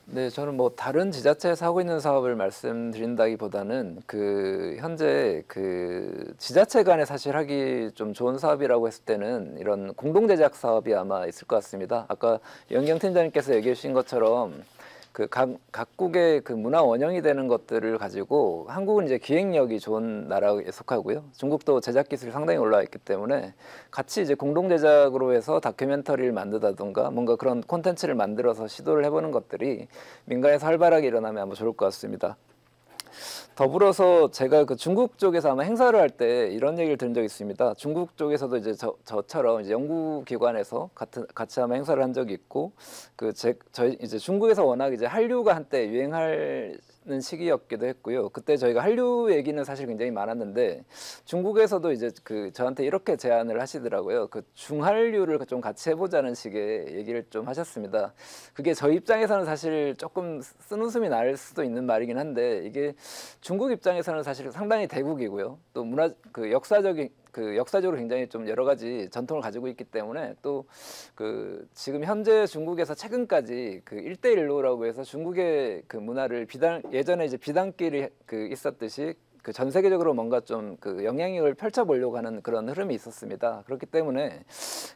[SPEAKER 5] 네, 저는 뭐 다른 지자체에서 하고 있는 사업을 말씀드린다기보다는 그 현재 그 지자체 간에 사실 하기 좀 좋은 사업이라고 했을 때는 이런 공동 제작 사업이 아마 있을 것 같습니다. 아까 영경 팀장님께서 얘기해 주신 것처럼 그 각국의 그 문화 원형이 되는 것들을 가지고 한국은 이제 기획력이 좋은 나라에 속하고요. 중국도 제작 기술이 상당히 올라와 있기 때문에 같이 이제 공동 제작으로 해서 다큐멘터리를 만든다든가 뭔가 그런 콘텐츠를 만들어서 시도를 해보는 것들이 민간에서 활발하게 일어나면 아마 좋을 것 같습니다. 더불어서 제가 그 중국 쪽에서 아마 행사를 할 때 이런 얘기를 들은 적이 있습니다. 중국 쪽에서도 이제 저처럼 이제 연구기관에서 같이 아마 행사를 한 적이 있고, 저희 이제 중국에서 워낙 이제 한류가 한때 유행하는 시기였기도 했고요. 그때 저희가 한류 얘기는 사실 굉장히 많았는데 중국에서도 이제 그 저한테 이렇게 제안을 하시더라고요. 그 중한류를 좀 같이 해보자는 식의 얘기를 좀 하셨습니다. 그게 저희 입장에서는 사실 조금 쓴웃음이 날 수도 있는 말이긴 한데, 이게 중국 입장에서는 사실 상당히 대국이고요. 또 역사적으로 굉장히 좀 여러 가지 전통을 가지고 있기 때문에, 또 그 지금 현재 중국에서 최근까지 그 1대1로라고 해서 중국의 그 문화를 예전에 이제 비단길이 그 있었듯이 그 전 세계적으로 뭔가 좀 그 영향력을 펼쳐보려고 하는 그런 흐름이 있었습니다. 그렇기 때문에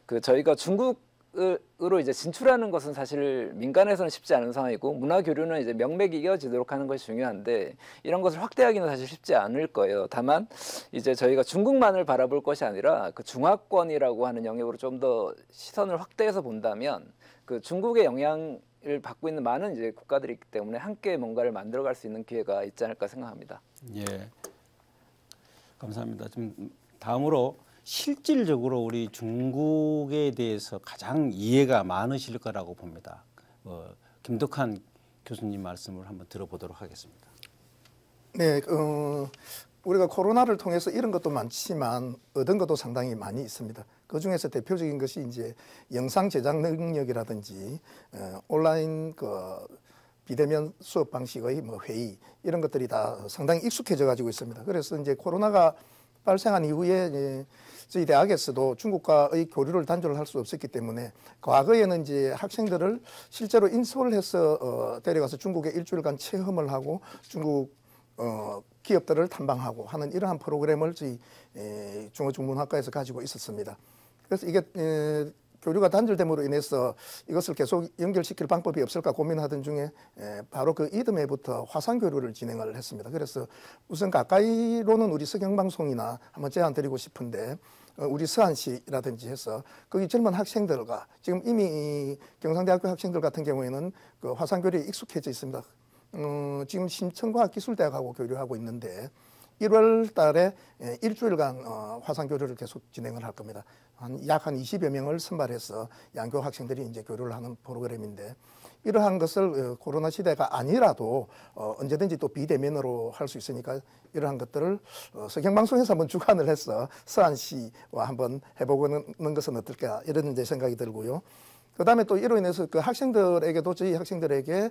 [SPEAKER 5] 그 저희가 중국으로 이제 진출하는 것은 사실 민간에서는 쉽지 않은 상황이고, 문화 교류는 이제 명맥이 이어지도록 하는 것이 중요한데 이런 것을 확대하기는 사실 쉽지 않을 거예요. 다만 이제 저희가 중국만을 바라볼 것이 아니라 그 중화권이라고 하는 영역으로 좀 더 시선을 확대해서 본다면 그 중국의 영향을 받고 있는 많은 이제 국가들이 있기 때문에 함께 뭔가를 만들어갈 수 있는 기회가 있지 않을까 생각합니다.
[SPEAKER 4] 예, 감사합니다. 좀 다음으로 실질적으로 우리 중국에 대해서 가장 이해가 많으실 거라고 봅니다. 김덕한 교수님 말씀을 한번 들어보도록 하겠습니다.
[SPEAKER 6] 네, 우리가 코로나를 통해서 이런 것도 많지만 얻은 것도 상당히 많이 있습니다. 그 중에서 대표적인 것이 이제 영상 제작 능력이라든지 온라인 비대면 수업 방식의 뭐 회의 이런 것들이 다 상당히 익숙해져 가지고 있습니다. 그래서 이제 코로나가 발생한 이후에 저희 대학에서도 중국과의 교류를 단절을 할 수 없었기 때문에 과거에는 이제 학생들을 실제로 인솔해서 데려가서 중국에 일주일간 체험을 하고 중국 기업들을 탐방하고 하는 이러한 프로그램을 저희 중어중문학과에서 가지고 있었습니다. 그래서 이게 교류가 단절됨으로 인해서 이것을 계속 연결시킬 방법이 없을까 고민하던 중에 바로 그 이듬해부터 화상 교류를 진행을 했습니다. 그래서 우선 가까이로는 우리 서경방송이나 한번 제안 드리고 싶은데 우리 서안시라든지 해서 거기 젊은 학생들과 지금 이미 경상대학교 학생들 같은 경우에는 그 화상 교류에 익숙해져 있습니다. 지금 신청과학기술대학하고 교류하고 있는데 1월 달에 일주일간 화상 교류를 계속 진행을 할 겁니다. 약 한 20여 명을 선발해서 양교 학생들이 이제 교류를 하는 프로그램인데 이러한 것을 코로나 시대가 아니라도 언제든지 또 비대면으로 할 수 있으니까 이러한 것들을 서경방송에서 한번 주관을 해서 서안시와 한번 해보는 것은 어떨까 이런 이제 생각이 들고요. 그다음에 또 이로 인해서 그 학생들에게도 저희 학생들에게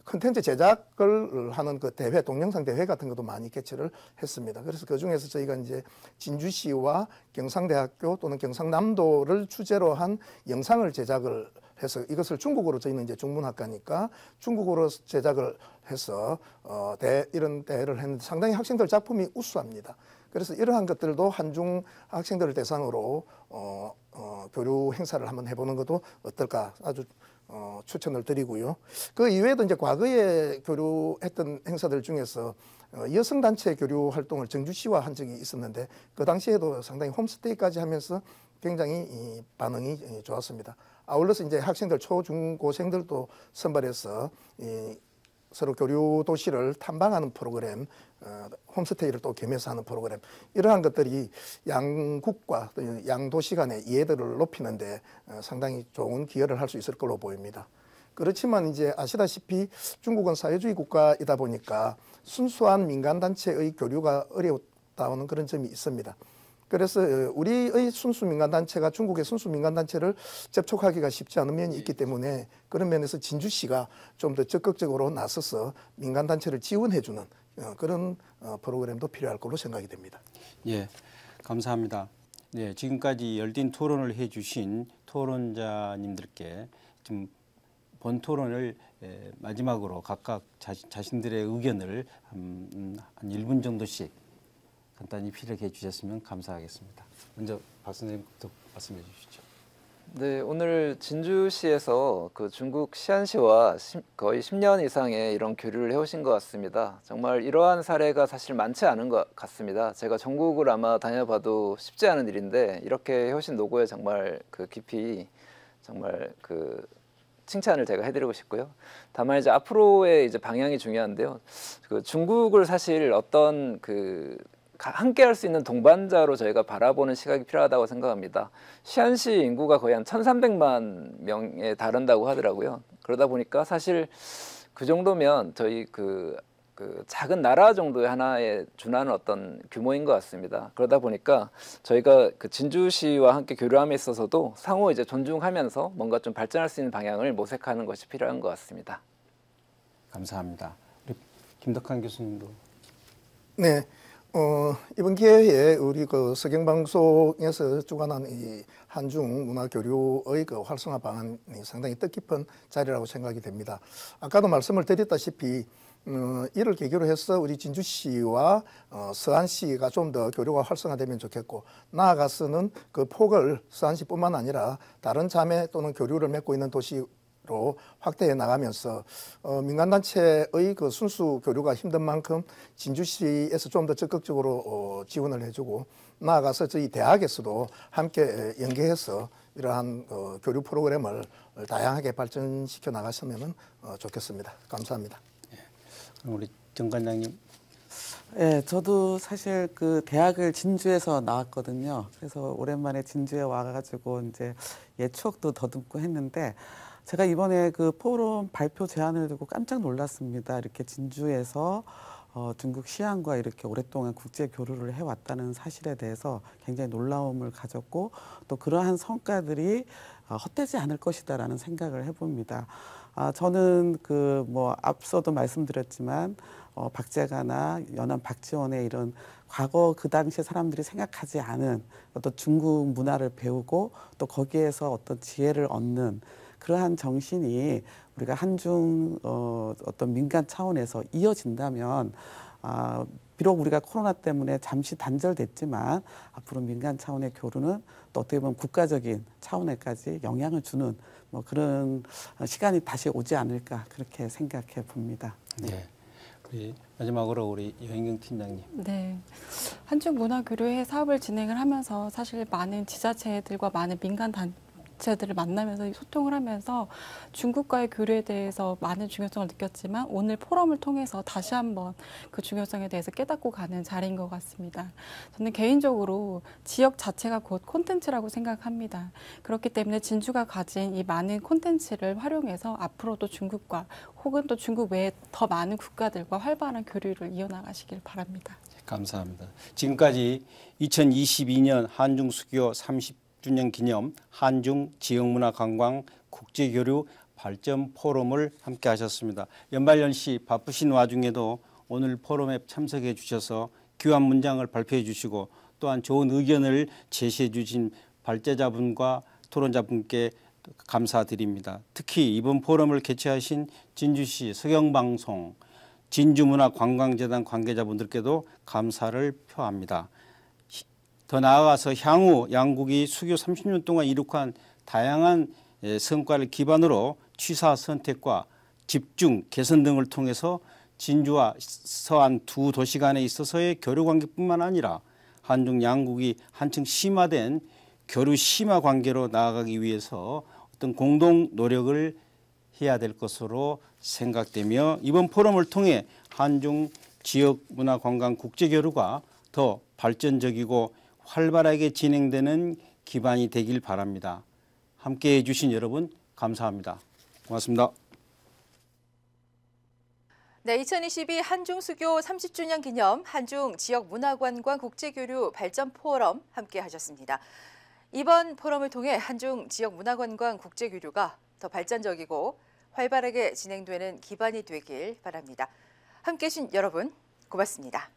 [SPEAKER 6] 콘텐츠 제작을 하는 그 대회, 동영상 대회 같은 것도 많이 개최를 했습니다. 그래서 그 중에서 저희가 이제 진주시와 경상대학교 또는 경상남도를 주제로 한 영상을 제작을 해서 이것을 중국어로 저희는 이제 중문학과니까 중국어로 제작을 해서 이런 대회를 했는데 상당히 학생들 작품이 우수합니다. 그래서 이러한 것들도 한중 학생들을 대상으로 교류 행사를 한번 해보는 것도 어떨까 아주 추천을 드리고요. 그 이외에도 이제 과거에 교류했던 행사들 중에서 여성단체 교류 활동을 정주시와 한 적이 있었는데 그 당시에도 상당히 홈스테이까지 하면서 굉장히 반응이 좋았습니다. 아울러서 이제 학생들 초중고생들도 선발해서 서로 교류 도시를 탐방하는 프로그램, 홈스테이를 또 겸해서 하는 프로그램 이러한 것들이 양국과 양도시 간의 이해도를 높이는데 상당히 좋은 기여를 할 수 있을 걸로 보입니다. 그렇지만 이제 아시다시피 중국은 사회주의 국가이다 보니까 순수한 민간단체의 교류가 어렵다는 그런 점이 있습니다. 그래서 우리의 순수 민간단체가 중국의 순수 민간단체를 접촉하기가 쉽지 않은 면이 있기 때문에 그런 면에서 진주시가 좀 더 적극적으로 나서서 민간단체를 지원해주는 그런 프로그램도 필요할 걸로 생각이 됩니다.
[SPEAKER 4] 예, 감사합니다. 네, 지금까지 열띤 토론을 해주신 토론자님들께 좀 본 토론을 마지막으로 각각 자신들의 의견을 한 1분 정도씩 간단히 피력해 주셨으면 감사하겠습니다. 먼저 박 선생님부터 말씀해 주시죠.
[SPEAKER 5] 네, 오늘 진주시에서 그 중국 시안시와 거의 10년 이상의 이런 교류를 해오신 것 같습니다. 정말 이러한 사례가 사실 많지 않은 것 같습니다. 제가 전국을 아마 다녀봐도 쉽지 않은 일인데 이렇게 해오신 노고에 정말 그 깊이 정말 그 칭찬을 제가 해드리고 싶고요. 다만 이제 앞으로의 이제 방향이 중요한데요. 그 중국을 사실 어떤 그 함께 할 수 있는 동반자로 저희가 바라보는 시각이 필요하다고 생각합니다. 시안시 인구가 거의 한 1,300만 명에 달한다고 하더라고요. 그러다 보니까 사실 그 정도면 저희 그 작은 나라 정도의 하나에 준하는 어떤 규모인 것 같습니다. 그러다 보니까 저희가 그 진주시와 함께 교류함에 있어서도 상호 이제 존중하면서 뭔가 좀 발전할 수 있는 방향을 모색하는 것이 필요한 것 같습니다.
[SPEAKER 4] 감사합니다. 우리 김덕한 교수님도.
[SPEAKER 6] 네. 이번 기회에 우리 그 서경방송에서 주관한 이 한중 문화교류의 그 활성화 방안이 상당히 뜻깊은 자리라고 생각이 됩니다. 아까도 말씀을 드렸다시피 이를 계기로 해서 우리 진주시와 서안시가 좀 더 교류가 활성화되면 좋겠고 나아가서는 그 폭을 서안시뿐만 아니라 다른 자매 또는 교류를 맺고 있는 도시로 확대해 나가면서 민간단체의 그 순수 교류가 힘든 만큼 진주시에서 좀 더 적극적으로 지원을 해주고 나아가서 저희 대학에서도 함께 연계해서 이러한 교류 프로그램을 다양하게 발전시켜 나가시면 좋겠습니다. 감사합니다.
[SPEAKER 4] 그럼 우리 정 관장님.
[SPEAKER 2] 예, 저도 사실 그 대학을 진주에서 나왔거든요. 그래서 오랜만에 진주에 와가지고 이제 옛 추억도 더듬고 했는데 제가 이번에 그 포럼 발표 제안을 듣고 깜짝 놀랐습니다. 이렇게 진주에서 중국 시안과 이렇게 오랫동안 국제 교류를 해왔다는 사실에 대해서 굉장히 놀라움을 가졌고 또 그러한 성과들이 헛되지 않을 것이다라는 생각을 해봅니다. 저는 그 뭐 앞서도 말씀드렸지만 박재가나 연암 박지원의 이런 과거 그 당시에 사람들이 생각하지 않은 어떤 중국 문화를 배우고 또 거기에서 어떤 지혜를 얻는 그러한 정신이 우리가 한중 어떤 민간 차원에서 이어진다면 비록 우리가 코로나 때문에 잠시 단절됐지만 앞으로 민간 차원의 교류는 또 어떻게 보면 국가적인 차원에까지 영향을 주는 뭐 그런 시간이 다시 오지 않을까 그렇게 생각해 봅니다.
[SPEAKER 4] 네. 우리 마지막으로 우리 여인경 팀장님.
[SPEAKER 3] 네. 한중 문화교류회 사업을 진행을 하면서 사실 많은 지자체들과 많은 민간 단체들을 만나면서 소통을 하면서 중국과의 교류에 대해서 많은 중요성을 느꼈지만 오늘 포럼을 통해서 다시 한번 그 중요성에 대해서 깨닫고 가는 자리인 것 같습니다. 저는 개인적으로 지역 자체가 곧 콘텐츠라고 생각합니다. 그렇기 때문에 진주가 가진 이 많은 콘텐츠를 활용해서 앞으로도 중국과 혹은 또 중국 외에 더 많은 국가들과 활발한 교류를 이어나가시길 바랍니다.
[SPEAKER 4] 감사합니다. 지금까지 2022년 한중 수교 30주년 기념 한중 지역문화관광 국제교류 발전 포럼을 함께 하셨습니다. 연말연시 바쁘신 와중에도 오늘 포럼에 참석해 주셔서 귀한 문장을 발표해 주시고 또한 좋은 의견을 제시해 주신 발제자분과 토론자분께 감사드립니다. 특히 이번 포럼을 개최하신 진주시 서경방송, 진주문화관광재단 관계자분들께도 감사를 표합니다. 더 나아가서 향후 양국이 수교 30년 동안 이룩한 다양한 성과를 기반으로 취사 선택과 집중, 개선 등을 통해서 진주와 서안 두 도시 간에 있어서의 교류 관계뿐만 아니라 한중 양국이 한층 심화된 교류 심화 관계로 나아가기 위해서 어떤 공동 노력을 해야 될 것으로 생각되며 이번 포럼을 통해 한중 지역 문화 관광 국제 교류가 더 발전적이고 활발하게 진행되는 기반이 되길 바랍니다. 함께해 주신 여러분 감사합니다. 고맙습니다.
[SPEAKER 1] 네, 2022 한중 수교 30주년 기념 한중 지역 문화관광 국제교류 발전 포럼 함께 하셨습니다. 이번 포럼을 통해 한중 지역 문화관광 국제교류가 더 발전적이고 활발하게 진행되는 기반이 되길 바랍니다. 함께해 주신 여러분 고맙습니다.